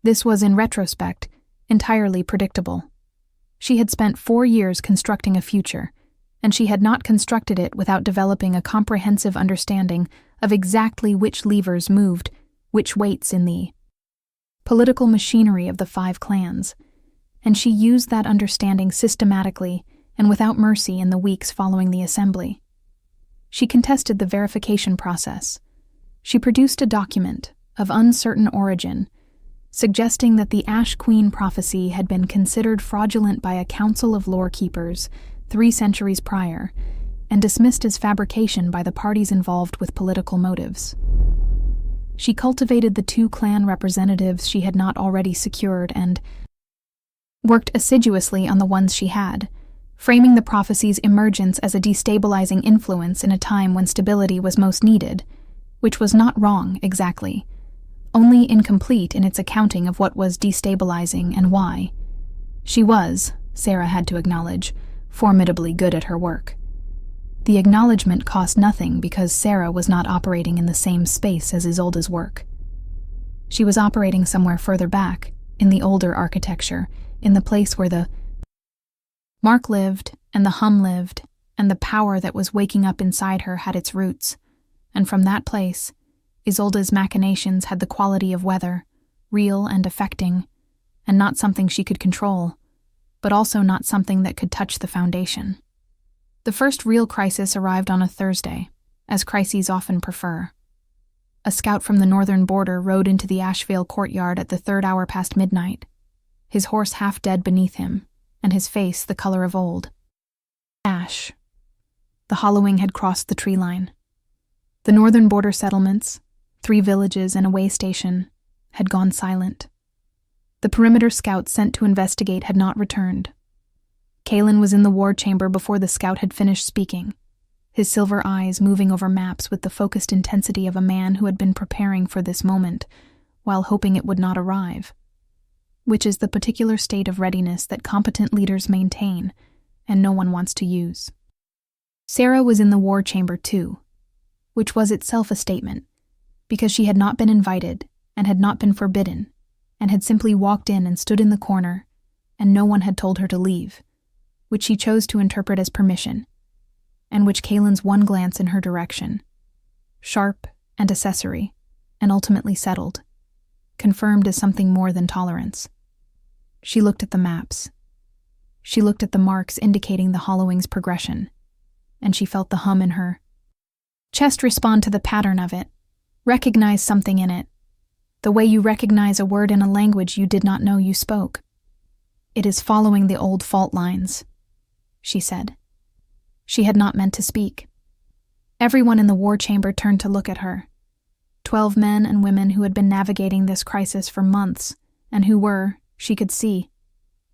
This was, in retrospect, entirely predictable. She had spent 4 years constructing a future, and she had not constructed it without developing a comprehensive understanding of exactly which levers moved which weights in the political machinery of the 5 clans, and she used that understanding systematically and without mercy in the weeks following the assembly. She contested the verification process. She produced a document of uncertain origin, suggesting that the Ash Queen prophecy had been considered fraudulent by a council of lore keepers 3 centuries prior, and dismissed as fabrication by the parties involved with political motives. She cultivated the 2 clan representatives she had not already secured and worked assiduously on the ones she had, framing the prophecy's emergence as a destabilizing influence in a time when stability was most needed, which was not wrong exactly, only incomplete in its accounting of what was destabilizing and why. She was, Sarah had to acknowledge, formidably good at her work. The acknowledgement cost nothing because Sarah was not operating in the same space as Isolde's work. She was operating somewhere further back, in the older architecture, in the place where the Mark lived, and the hum lived, and the power that was waking up inside her had its roots, and from that place, Isolde's machinations had the quality of weather, real and affecting, and not something she could control, but also not something that could touch the foundation. The first real crisis arrived on a Thursday, as crises often prefer. A scout from the northern border rode into the Ashvale courtyard at the 3rd hour past midnight, his horse half dead beneath him, and his face the color of old ash. The hollowing had crossed the tree line. The northern border settlements, 3 villages and a way station, had gone silent. The perimeter scout sent to investigate had not returned. Kalen was in the war chamber before the scout had finished speaking, his silver eyes moving over maps with the focused intensity of a man who had been preparing for this moment, while hoping it would not arrive, which is the particular state of readiness that competent leaders maintain, and no one wants to use. Sarah was in the war chamber too, which was itself a statement, because she had not been invited, and had not been forbidden, and had simply walked in and stood in the corner, and no one had told her to leave, which she chose to interpret as permission, and which Kalen's one glance in her direction, sharp and accessory, and ultimately settled, confirmed as something more than tolerance. She looked at the maps. She looked at the marks indicating the hollowing's progression, and she felt the hum in her chest respond to the pattern of it, recognize something in it, the way you recognize a word in a language you did not know you spoke. It is following the old fault lines, she said. She had not meant to speak. Everyone in the war chamber turned to look at her. 12 men and women who had been navigating this crisis for months, and who were, she could see,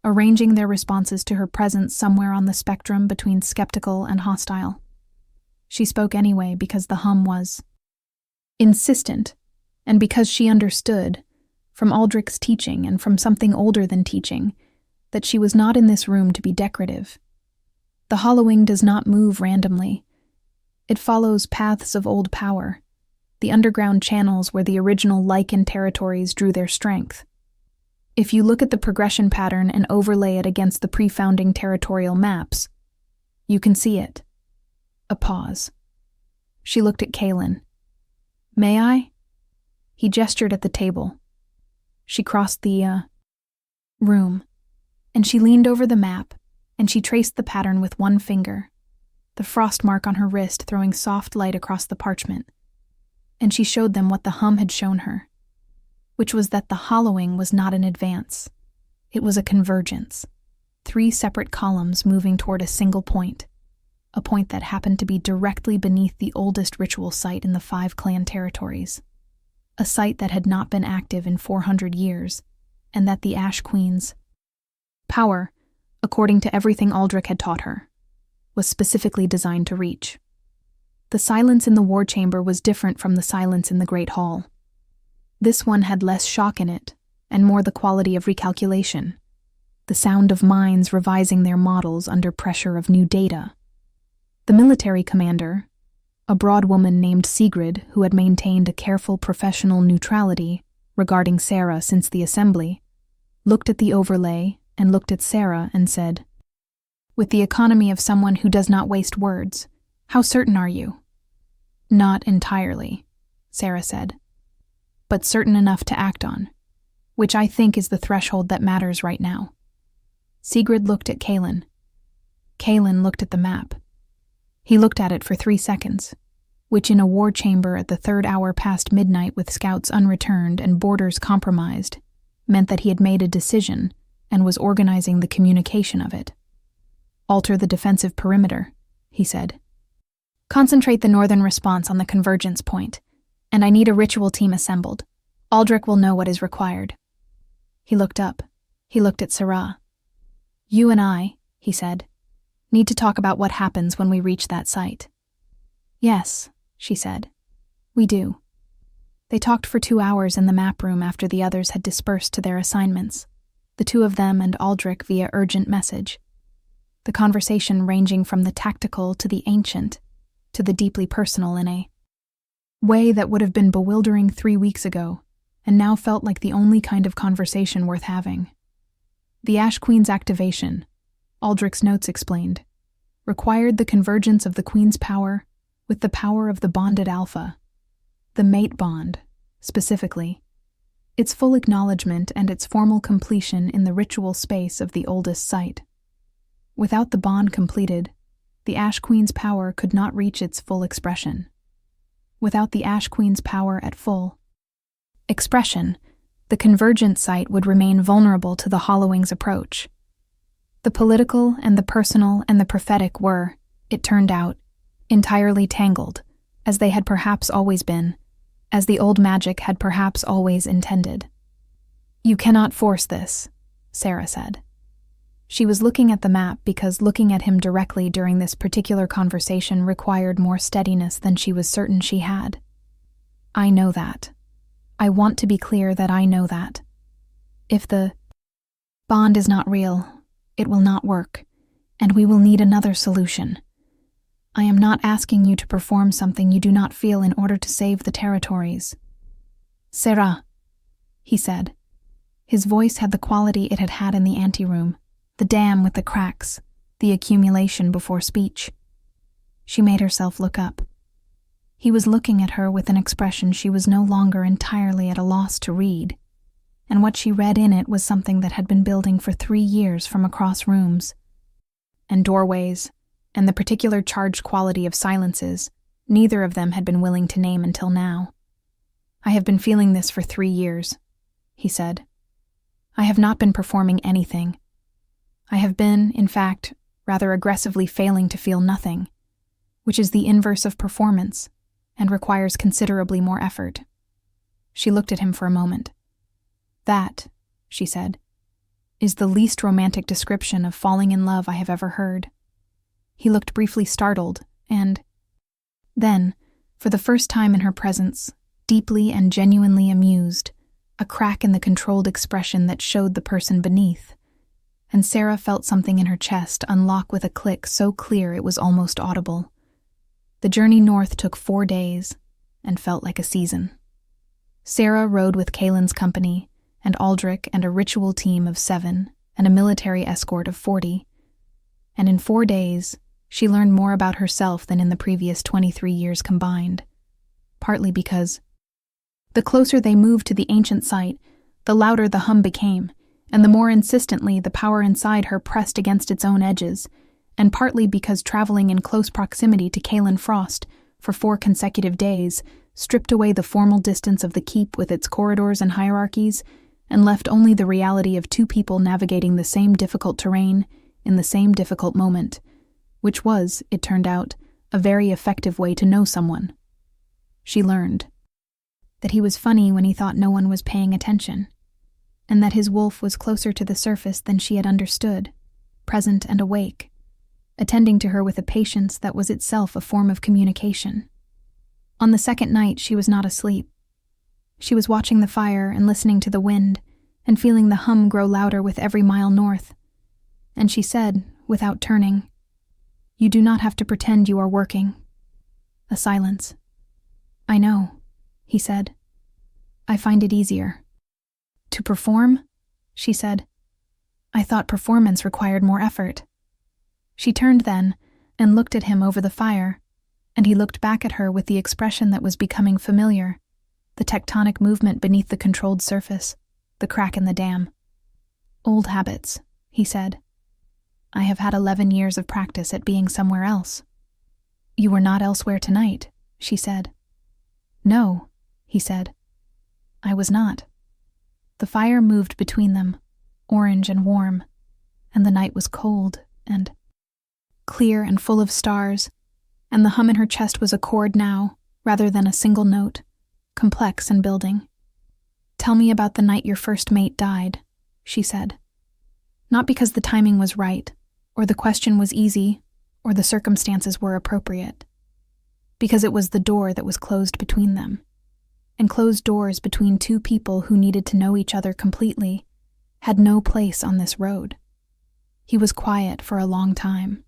arranging their responses to her presence somewhere on the spectrum between skeptical and hostile. She spoke anyway because the hum was insistent, and because she understood, from Aldrich's teaching and from something older than teaching, that she was not in this room to be decorative. The hollowing does not move randomly. It follows paths of old power, the underground channels where the original lichen territories drew their strength. If you look at the progression pattern and overlay it against the pre-founding territorial maps, you can see it. A pause. She looked at Kalen. "May I?" He gestured at the table. She crossed the, room, and she leaned over the map, and she traced the pattern with one finger, the frost mark on her wrist throwing soft light across the parchment, and she showed them what the hum had shown her, which was that the hollowing was not an advance. It was a convergence, 3 separate columns moving toward a single point, a point that happened to be directly beneath the oldest ritual site in the 5 clan territories, a site that had not been active in 400 years, and that the Ash Queen's power, according to everything Aldrich had taught her, was specifically designed to reach. The silence in the war chamber was different from the silence in the Great Hall. This one had less shock in it, and more the quality of recalculation, the sound of minds revising their models under pressure of new data. The military commander, a broad woman named Sigrid who had maintained a careful professional neutrality regarding Sarah since the assembly, looked at the overlay and looked at Sarah and said, With the economy of someone who does not waste words, how certain are you? Not entirely, Sarah said, but certain enough to act on, which I think is the threshold that matters right now. Sigrid looked at Kaelin. Kaelin looked at the map. He looked at it for 3 seconds, which in a war chamber at the 3rd hour past midnight with scouts unreturned and borders compromised meant that he had made a decision and was organizing the communication of it. Alter the defensive perimeter, he said. Concentrate the northern response on the convergence point, and I need a ritual team assembled. Aldrich will know what is required. He looked up. He looked at Sarah. You and I, he said, need to talk about what happens when we reach that site. Yes, she said. We do. They talked for 2 hours in the map room after the others had dispersed to their assignments, the 2 of them and Aldrich via urgent message. The conversation ranging from the tactical to the ancient, to the deeply personal in a way that would have been bewildering 3 weeks ago, and now felt like the only kind of conversation worth having. The Ash Queen's activation, Aldrich's notes explained, required the convergence of the Queen's power with the power of the bonded Alpha, the mate bond, specifically, its full acknowledgement and its formal completion in the ritual space of the oldest site. Without the bond completed, the Ash Queen's power could not reach its full expression. Without the Ash Queen's power at full expression, the convergent site would remain vulnerable to the Hollowing's approach. The political and the personal and the prophetic were, it turned out, entirely tangled, as they had perhaps always been, as the old magic had perhaps always intended. You cannot force this, Sarah said. She was looking at the map because looking at him directly during this particular conversation required more steadiness than she was certain she had. I know that. I want to be clear that I know that. If the bond is not real, it will not work, and we will need another solution. I am not asking you to perform something you do not feel in order to save the territories. Sarah, he said. His voice had the quality it had had in the anteroom, the dam with the cracks, the accumulation before speech. She made herself look up. He was looking at her with an expression she was no longer entirely at a loss to read, and what she read in it was something that had been building for 3 years from across rooms, and doorways, and the particular charged quality of silences neither of them had been willing to name until now. I have been feeling this for 3 years, he said. I have not been performing anything. I have been, in fact, rather aggressively failing to feel nothing, which is the inverse of performance and requires considerably more effort. She looked at him for a moment. That, she said, is the least romantic description of falling in love I have ever heard. He looked briefly startled and, then, for the first time in her presence, deeply and genuinely amused, a crack in the controlled expression that showed the person beneath, and Sarah felt something in her chest unlock with a click so clear it was almost audible. The journey north took 4 days and felt like a season. Sarah rode with Kaelin's company and Aldrich and a ritual team of 7 and a military escort of 40, and in 4 days she learned more about herself than in the previous 23 years combined, partly because the closer they moved to the ancient site, the louder the hum became, and the more insistently the power inside her pressed against its own edges, and partly because traveling in close proximity to Kaelin Frost for 4 consecutive days stripped away the formal distance of the keep with its corridors and hierarchies, and left only the reality of 2 people navigating the same difficult terrain in the same difficult moment, which was, it turned out, a very effective way to know someone. She learned that he was funny when he thought no one was paying attention, and that his wolf was closer to the surface than she had understood, present and awake, attending to her with a patience that was itself a form of communication. On the 2nd night, she was not asleep. She was watching the fire and listening to the wind, and feeling the hum grow louder with every mile north. And she said, without turning, "You do not have to pretend you are working." A silence. "I know," he said. "I find it easier." "To perform?" she said. "I thought performance required more effort." She turned then and looked at him over the fire, and he looked back at her with the expression that was becoming familiar, the tectonic movement beneath the controlled surface, the crack in the dam. "Old habits," he said. "I have had 11 years of practice at being somewhere else." "You were not elsewhere tonight," she said. "No," he said. "I was not." The fire moved between them, orange and warm, and the night was cold and clear and full of stars, and the hum in her chest was a chord now, rather than a single note, complex and building. "Tell me about the night your first mate died," she said. Not because the timing was right, or the question was easy, or the circumstances were appropriate. Because it was the door that was closed between them. And closed doors between two people who needed to know each other completely had no place on this road. He was quiet for a long time.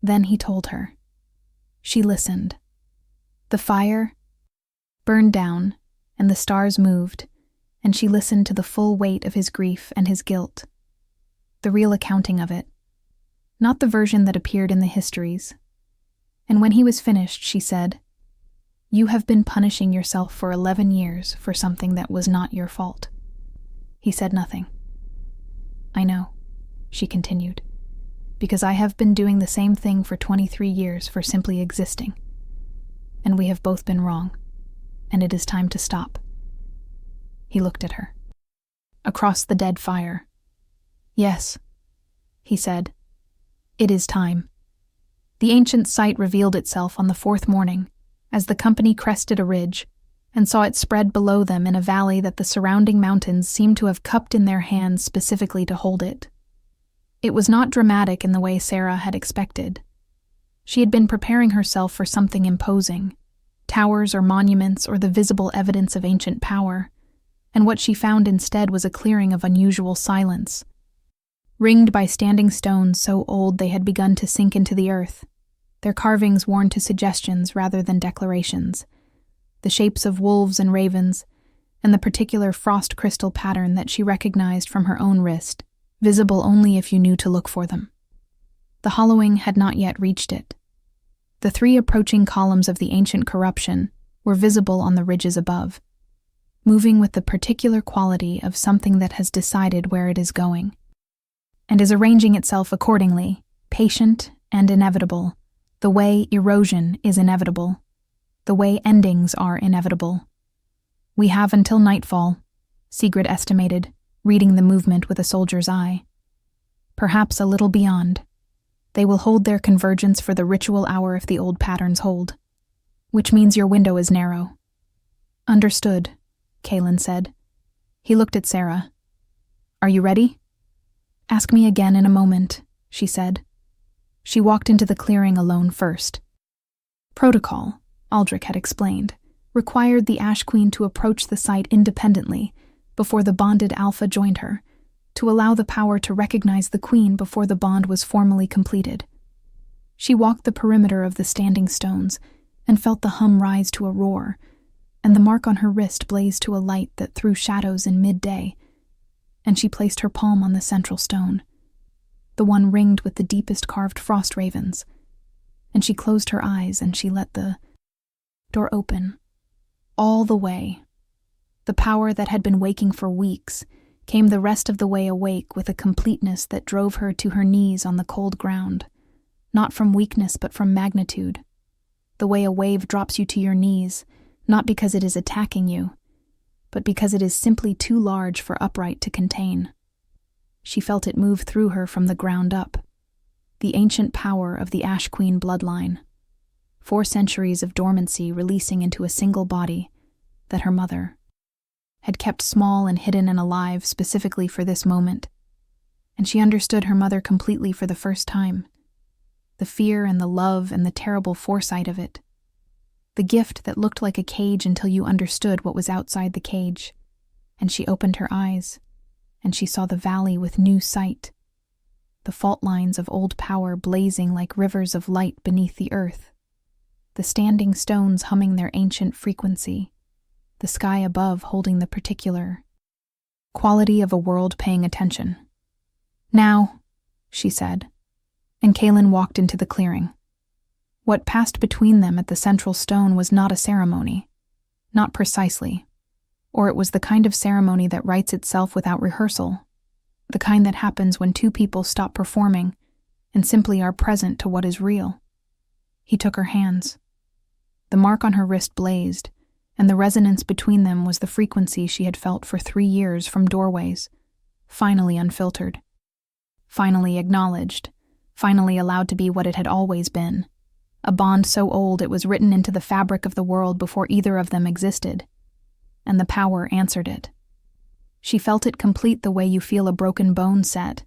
Then he told her. She listened. The fire burned down, and the stars moved, and she listened to the full weight of his grief and his guilt. The real accounting of it, not the version that appeared in the histories. And when he was finished, she said, "You have been punishing yourself for 11 years for something that was not your fault." He said nothing. "I know," she continued, "because I have been doing the same thing for 23 years for simply existing. And we have both been wrong, and it is time to stop." He looked at her. Across the dead fire. "Yes," he said, "it is time." The ancient site revealed itself on the fourth morning, as the company crested a ridge, and saw it spread below them in a valley that the surrounding mountains seemed to have cupped in their hands specifically to hold it. It was not dramatic in the way Sarah had expected. She had been preparing herself for something imposing, towers or monuments or the visible evidence of ancient power, and what she found instead was a clearing of unusual silence, ringed by standing stones so old they had begun to sink into the earth, their carvings worn to suggestions rather than declarations, the shapes of wolves and ravens, and the particular frost crystal pattern that she recognized from her own wrist, visible only if you knew to look for them. The hollowing had not yet reached it. The 3 approaching columns of the ancient corruption were visible on the ridges above, moving with the particular quality of something that has decided where it is going, and is arranging itself accordingly, patient and inevitable, the way erosion is inevitable, the way endings are inevitable. "We have until nightfall," Sigrid estimated, reading the movement with a soldier's eye. "Perhaps a little beyond. They will hold their convergence for the ritual hour if the old patterns hold. Which means your window is narrow." "Understood," Kaelin said. He looked at Sarah. "Are you ready?" "Ask me again in a moment," she said. She walked into the clearing alone first. Protocol, Aldrich had explained, required the Ash Queen to approach the site independently before the bonded Alpha joined her, to allow the power to recognize the Queen before the bond was formally completed. She walked the perimeter of the standing stones and felt the hum rise to a roar, and the mark on her wrist blaze to a light that threw shadows in midday, and she placed her palm on the central stone, the one ringed with the deepest carved frost ravens, and she closed her eyes and she let the door open. All the way. The power that had been waking for weeks came the rest of the way awake with a completeness that drove her to her knees on the cold ground, not from weakness but from magnitude, the way a wave drops you to your knees, not because it is attacking you, but because it is simply too large for upright to contain. She felt it move through her from the ground up, the ancient power of the Ash Queen bloodline, 4 centuries of dormancy releasing into a single body that her mother had kept small and hidden and alive specifically for this moment, and she understood her mother completely for the first time, the fear and the love and the terrible foresight of it, the gift that looked like a cage until you understood what was outside the cage, and she opened her eyes, and she saw the valley with new sight, the fault lines of old power blazing like rivers of light beneath the earth, the standing stones humming their ancient frequency, the sky above holding the particular quality of a world paying attention. "Now," she said, and Kaelin walked into the clearing. What passed between them at the central stone was not a ceremony. Not precisely. Or it was the kind of ceremony that writes itself without rehearsal. The kind that happens when two people stop performing and simply are present to what is real. He took her hands. The mark on her wrist blazed, and the resonance between them was the frequency she had felt for 3 years from doorways, finally unfiltered, finally acknowledged, finally allowed to be what it had always been, a bond so old it was written into the fabric of the world before either of them existed, and the power answered it. She felt it complete the way you feel a broken bone set,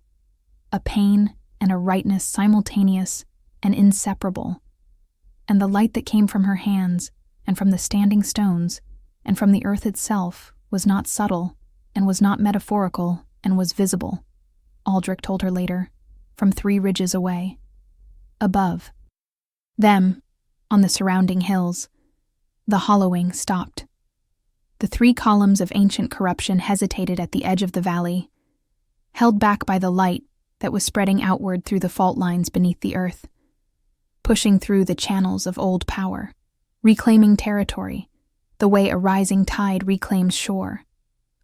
a pain and a rightness simultaneous and inseparable, and the light that came from her hands and from the standing stones and from the earth itself was not subtle and was not metaphorical and was visible, Aldrich told her later, from 3 ridges away. Above them, on the surrounding hills, the hollowing stopped. The 3 columns of ancient corruption hesitated at the edge of the valley, held back by the light that was spreading outward through the fault lines beneath the earth, pushing through the channels of old power, reclaiming territory, the way a rising tide reclaims shore,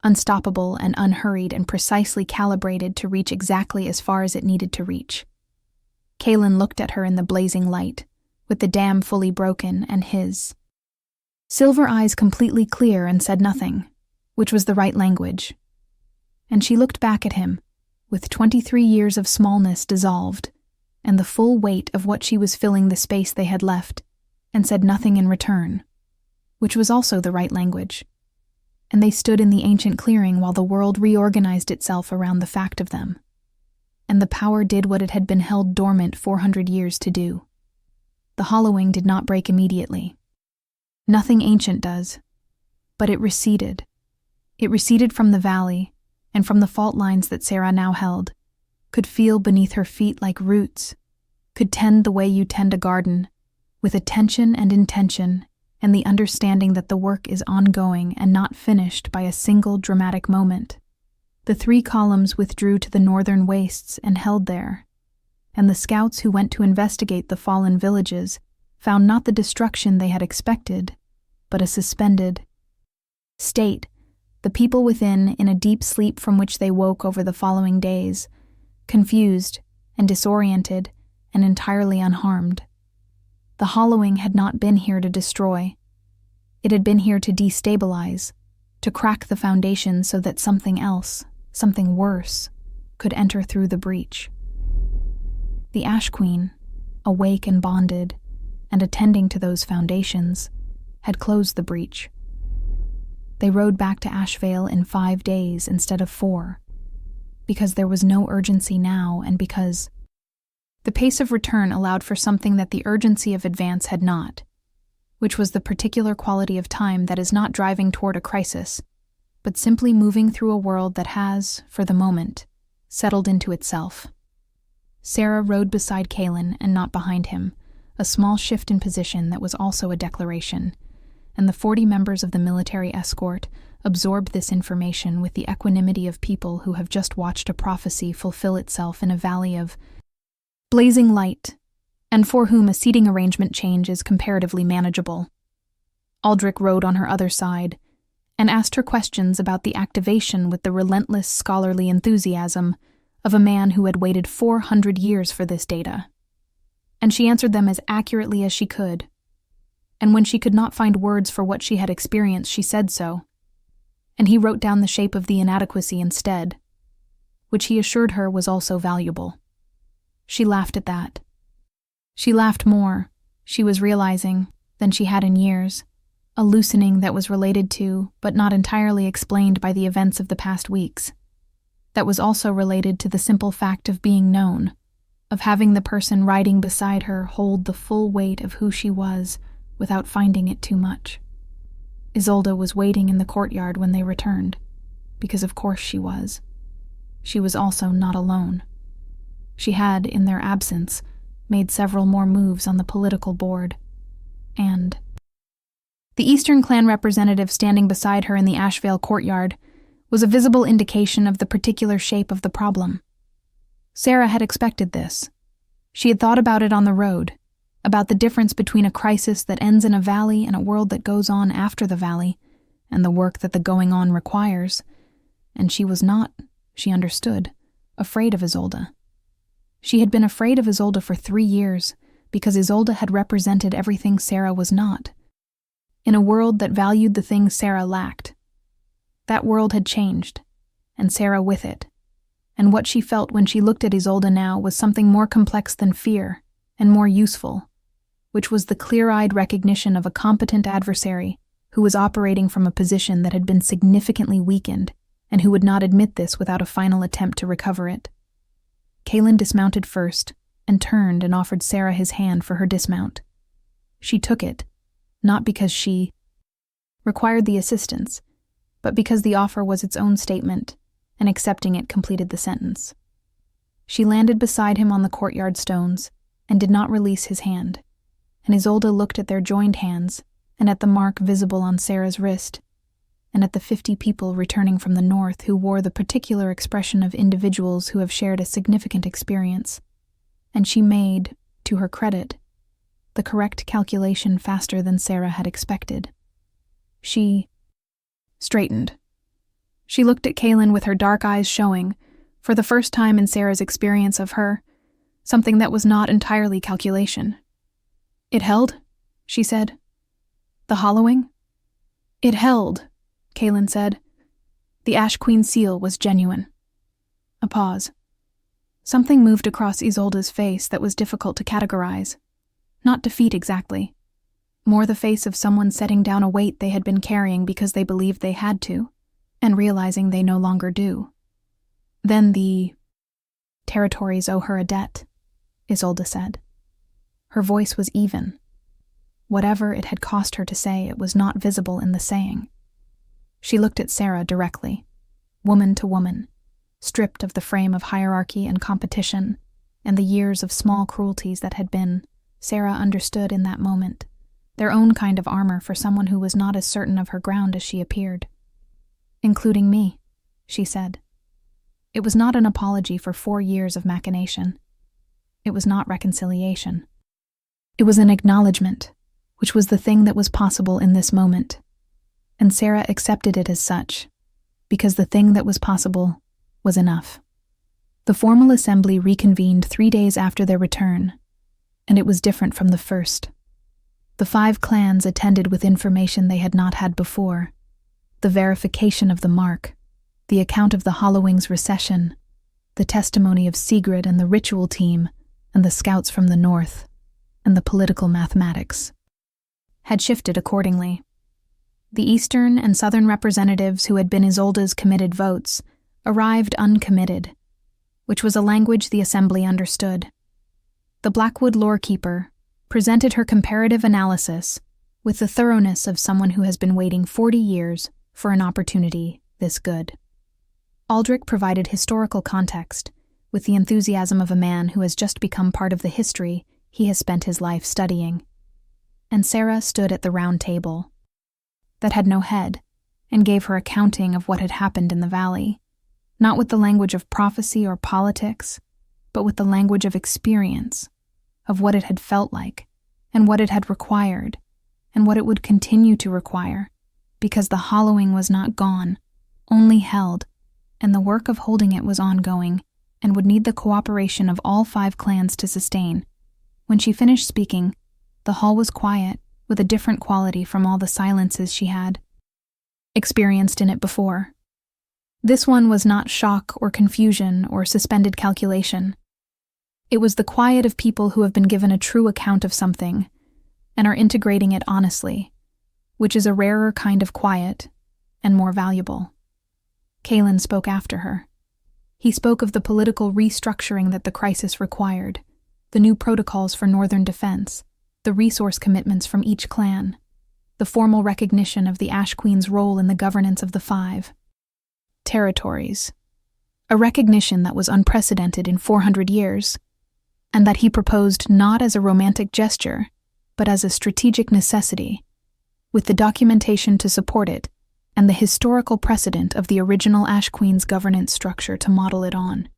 unstoppable and unhurried and precisely calibrated to reach exactly as far as it needed to reach. Kaelin looked at her in the blazing light, with the dam fully broken and his silver eyes completely clear, and said nothing, which was the right language. And she looked back at him, with 23 years of smallness dissolved, and the full weight of what she was filling the space they had left, and said nothing in return, which was also the right language. And they stood in the ancient clearing while the world reorganized itself around the fact of them. And the power did what it had been held dormant 400 years to do. The hollowing did not break immediately. Nothing ancient does, but it receded. It receded from the valley, and from the fault lines that Sarah now held, could feel beneath her feet like roots, could tend the way you tend a garden, with attention and intention, and the understanding that the work is ongoing and not finished by a single dramatic moment. The 3 columns withdrew to the northern wastes and held there, and the scouts who went to investigate the fallen villages found not the destruction they had expected, but a suspended state, the people within in a deep sleep from which they woke over the following days, confused and disoriented and entirely unharmed. The hollowing had not been here to destroy. It had been here to destabilize, to crack the foundation so that something else, something worse, could enter through the breach. The Ash Queen, awake and bonded, and attending to those foundations, had closed the breach. They rode back to Ashvale in 5 days instead of 4, because there was no urgency now, and because the pace of return allowed for something that the urgency of advance had not, which was the particular quality of time that is not driving toward a crisis, but simply moving through a world that has, for the moment, settled into itself. Sarah rode beside Kaelin and not behind him, a small shift in position that was also a declaration, and the 40 members of the military escort absorbed this information with the equanimity of people who have just watched a prophecy fulfill itself in a valley of blazing light, and for whom a seating arrangement change is comparatively manageable. Aldrich rode on her other side, and asked her questions about the activation with the relentless scholarly enthusiasm of a man who had waited 400 years for this data. And she answered them as accurately as she could. And when she could not find words for what she had experienced, she said so. And he wrote down the shape of the inadequacy instead, which he assured her was also valuable. She laughed at that. She laughed more, she was realizing, than she had in years, a loosening that was related to, but not entirely explained by the events of the past weeks, that was also related to the simple fact of being known, of having the person riding beside her hold the full weight of who she was without finding it too much. Isolde was waiting in the courtyard when they returned, because of course she was. She was also not alone. She had, in their absence, made several more moves on the political board, and the Eastern Clan representative standing beside her in the Ashvale courtyard was a visible indication of the particular shape of the problem. Sarah had expected this. She had thought about it on the road, about the difference between a crisis that ends in a valley and a world that goes on after the valley, and the work that the going on requires, and she was not, she understood, afraid of Isolde. She had been afraid of Isolde for 3 years, because Isolde had represented everything Sarah was not. In a world that valued the things Sarah lacked. That world had changed, and Sarah with it. And what she felt when she looked at Isolde now was something more complex than fear, and more useful, which was the clear-eyed recognition of a competent adversary who was operating from a position that had been significantly weakened, and who would not admit this without a final attempt to recover it. Kaelin dismounted first, and turned and offered Sarah his hand for her dismount. She took it, not because she required the assistance, but because the offer was its own statement, and accepting it completed the sentence. She landed beside him on the courtyard stones, and did not release his hand, and Isolde looked at their joined hands, and at the mark visible on Sarah's wrist, and at the 50 people returning from the north who wore the particular expression of individuals who have shared a significant experience, and she made, to her credit, the correct calculation faster than Sarah had expected. She straightened. She looked at Kaelin with her dark eyes showing, for the first time in Sarah's experience of her, something that was not entirely calculation. "It held?" she said. "The hollowing?" "It held," Kaelin said. The Ash Queen seal was genuine. A pause. Something moved across Isolde's face that was difficult to categorize. Not defeat exactly. More the face of someone setting down a weight they had been carrying because they believed they had to, and realizing they no longer do. Then the territories owe her a debt, Isolde said. Her voice was even. Whatever it had cost her to say, it was not visible in the saying. She looked at Sarah directly, woman to woman, stripped of the frame of hierarchy and competition, and the years of small cruelties that had been, Sarah understood in that moment, their own kind of armor for someone who was not as certain of her ground as she appeared. "Including me," she said. It was not an apology for 4 years of machination. It was not reconciliation. It was an acknowledgement, which was the thing that was possible in this moment. And Sarah accepted it as such, because the thing that was possible was enough. The formal assembly reconvened 3 days after their return, and it was different from the first. The 5 clans attended with information they had not had before, the verification of the mark, the account of the Hollowing's recession, the testimony of Sigrid and the ritual team, and the scouts from the north, and the political mathematics, had shifted accordingly. The eastern and southern representatives who had been Isolde's committed votes arrived uncommitted, which was a language the assembly understood. The Blackwood lorekeeper presented her comparative analysis with the thoroughness of someone who has been waiting 40 years for an opportunity this good. Aldrich provided historical context with the enthusiasm of a man who has just become part of the history he has spent his life studying. And Sarah stood at the round table that had no head, and gave her accounting of what had happened in the valley, not with the language of prophecy or politics, but with the language of experience, of what it had felt like, and what it had required, and what it would continue to require, because the hollowing was not gone, only held, and the work of holding it was ongoing, and would need the cooperation of all 5 clans to sustain. When she finished speaking, the hall was quiet, with a different quality from all the silences she had experienced in it before. This one was not shock or confusion or suspended calculation. It was the quiet of people who have been given a true account of something and are integrating it honestly, which is a rarer kind of quiet and more valuable. Kaelin spoke after her. He spoke of the political restructuring that the crisis required, the new protocols for northern defense, the resource commitments from each clan, the formal recognition of the Ash Queen's role in the governance of the 5 territories, a recognition that was unprecedented in 400 years, and that he proposed not as a romantic gesture, but as a strategic necessity, with the documentation to support it and the historical precedent of the original Ash Queen's governance structure to model it on.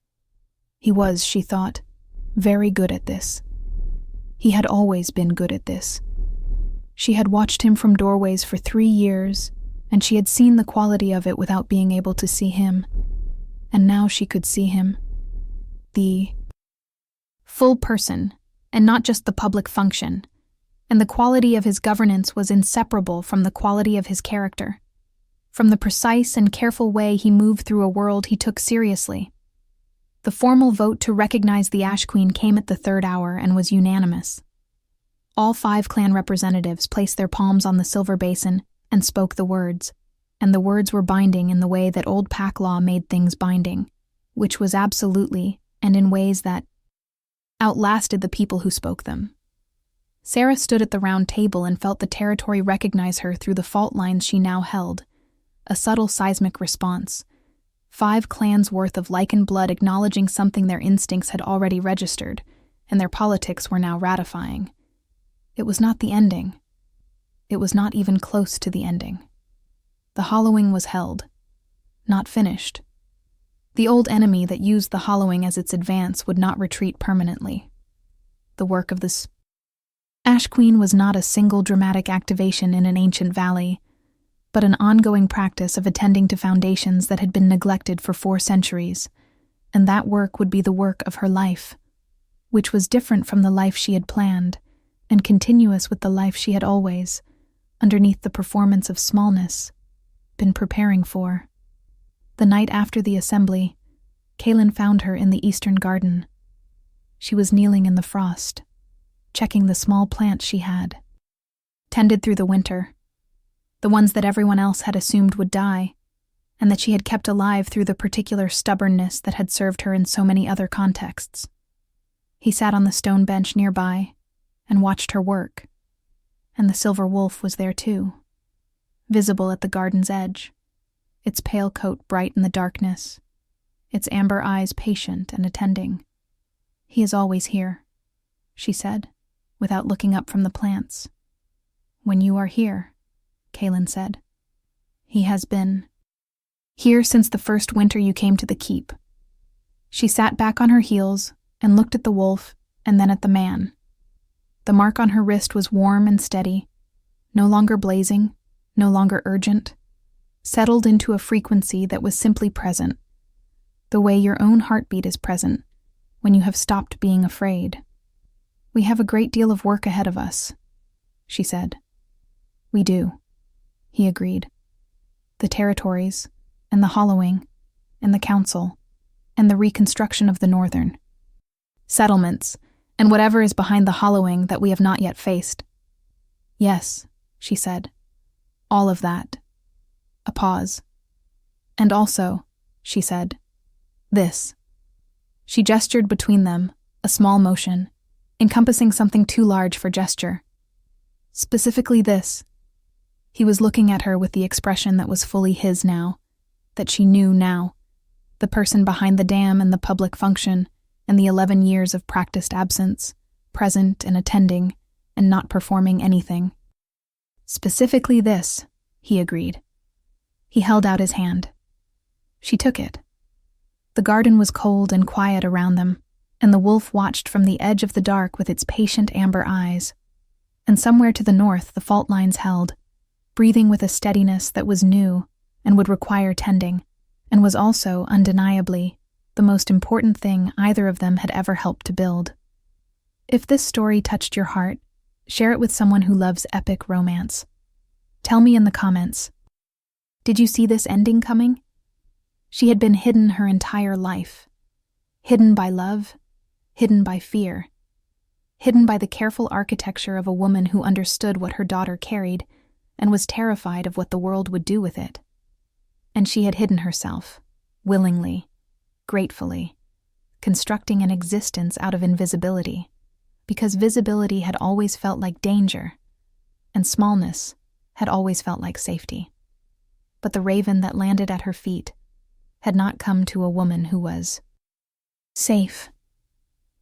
He was, she thought, Very good at this. He had always been good at this. She had watched him from doorways for 3 years, and she had seen the quality of it without being able to see him. And now she could see him. The full person, and not just the public function. And the quality of his governance was inseparable from the quality of his character, from the precise and careful way he moved through a world he took seriously. The formal vote to recognize the Ash Queen came at the 3rd hour and was unanimous. All 5 clan representatives placed their palms on the silver basin and spoke the words, and the words were binding in the way that old pack law made things binding, which was absolutely, and in ways that outlasted the people who spoke them. Sarah stood at the round table and felt the territory recognize her through the fault lines she now held, a subtle seismic response. 5 clans worth of lichen blood acknowledging something their instincts had already registered, and their politics were now ratifying. It was not the ending. It was not even close to the ending. The hollowing was held, not finished. The old enemy that used the hollowing as its advance would not retreat permanently. The work of this Ash Queen was not a single dramatic activation in an ancient valley, but an ongoing practice of attending to foundations that had been neglected for 4 centuries, and that work would be the work of her life, which was different from the life she had planned, and continuous with the life she had always, underneath the performance of smallness, been preparing for. The night after the assembly, Kaelin found her in the eastern garden. She was kneeling in the frost, checking the small plants she had tended through the winter, the ones that everyone else had assumed would die, and that she had kept alive through the particular stubbornness that had served her in so many other contexts. He sat on the stone bench nearby and watched her work, and the silver wolf was there too, visible at the garden's edge, its pale coat bright in the darkness, its amber eyes patient and attending. "He is always here," she said, without looking up from the plants. "When you are here," Kaelin said. "He has been here since the first winter you came to the keep." She sat back on her heels and looked at the wolf and then at the man. The mark on her wrist was warm and steady, no longer blazing, no longer urgent, settled into a frequency that was simply present, the way your own heartbeat is present when you have stopped being afraid. "We have a great deal of work ahead of us," she said. "We do," he agreed. "The territories, and the hollowing, and the council, and the reconstruction of the northern settlements, and whatever is behind the hollowing that we have not yet faced." "Yes," she said. "All of that." A pause. "And also," she said, "this." She gestured between them, a small motion, encompassing something too large for gesture. "Specifically this." He was looking at her with the expression that was fully his now, that she knew now, the person behind the dam and the public function, and the 11 years of practiced absence, present and attending, and not performing anything. "Specifically this," he agreed. He held out his hand. She took it. The garden was cold and quiet around them, and the wolf watched from the edge of the dark with its patient amber eyes. And somewhere to the north the fault lines held, breathing with a steadiness that was new and would require tending, and was also, undeniably, the most important thing either of them had ever helped to build. If this story touched your heart, share it with someone who loves epic romance. Tell me in the comments. Did you see this ending coming? She had been hidden her entire life. Hidden by love, hidden by fear, hidden by the careful architecture of a woman who understood what her daughter carried and was terrified of what the world would do with it. And she had hidden herself, willingly, gratefully, constructing an existence out of invisibility, because visibility had always felt like danger, and smallness had always felt like safety. But the raven that landed at her feet had not come to a woman who was safe.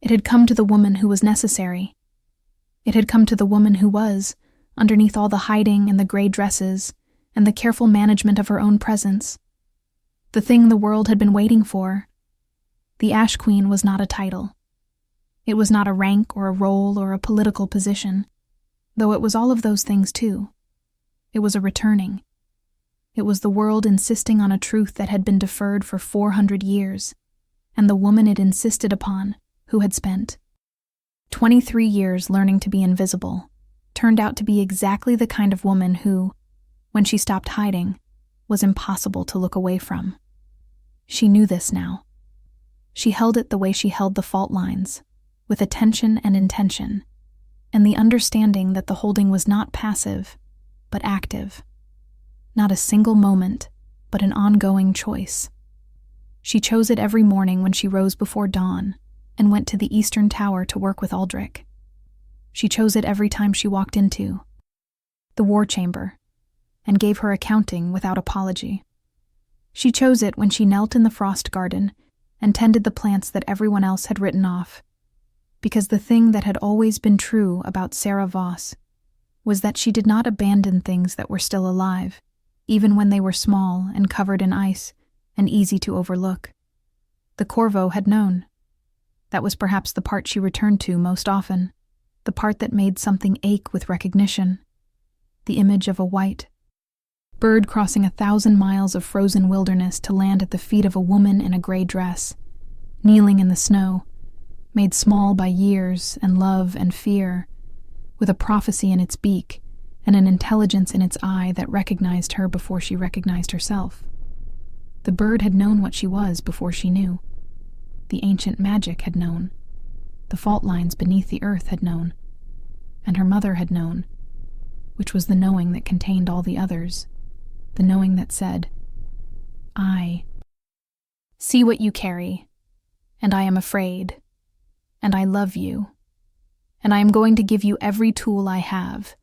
It had come to the woman who was necessary. It had come to the woman who was, underneath all the hiding and the gray dresses and the careful management of her own presence, the thing the world had been waiting for. The Ash Queen was not a title. It was not a rank or a role or a political position, though it was all of those things too. It was a returning. It was the world insisting on a truth that had been deferred for 400 years, and the woman it insisted upon, who had spent 23 years learning to be invisible, turned out to be exactly the kind of woman who, when she stopped hiding, was impossible to look away from. She knew this now. She held it the way she held the fault lines, with attention and intention, and the understanding that the holding was not passive, but active. Not a single moment, but an ongoing choice. She chose it every morning when she rose before dawn and went to the Eastern Tower to work with Aldrich. She chose it every time she walked into the war chamber and gave her accounting without apology. She chose it when she knelt in the frost garden and tended the plants that everyone else had written off, because the thing that had always been true about Sarah Voss was that she did not abandon things that were still alive, even when they were small and covered in ice and easy to overlook. The Corvo had known. That was perhaps the part she returned to most often, the part that made something ache with recognition. The image of a white bird crossing 1,000 miles of frozen wilderness to land at the feet of a woman in a gray dress, kneeling in the snow, made small by years and love and fear, with a prophecy in its beak and an intelligence in its eye that recognized her before she recognized herself. The bird had known what she was before she knew. The ancient magic had known. The fault lines beneath the earth had known. And her mother had known, which was the knowing that contained all the others, the knowing that said, I see what you carry, and I am afraid, and I love you, and I am going to give you every tool I have,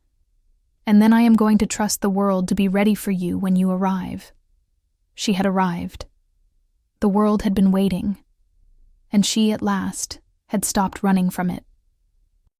and then I am going to trust the world to be ready for you when you arrive. She had arrived. The world had been waiting, and she, at last, had stopped running from it.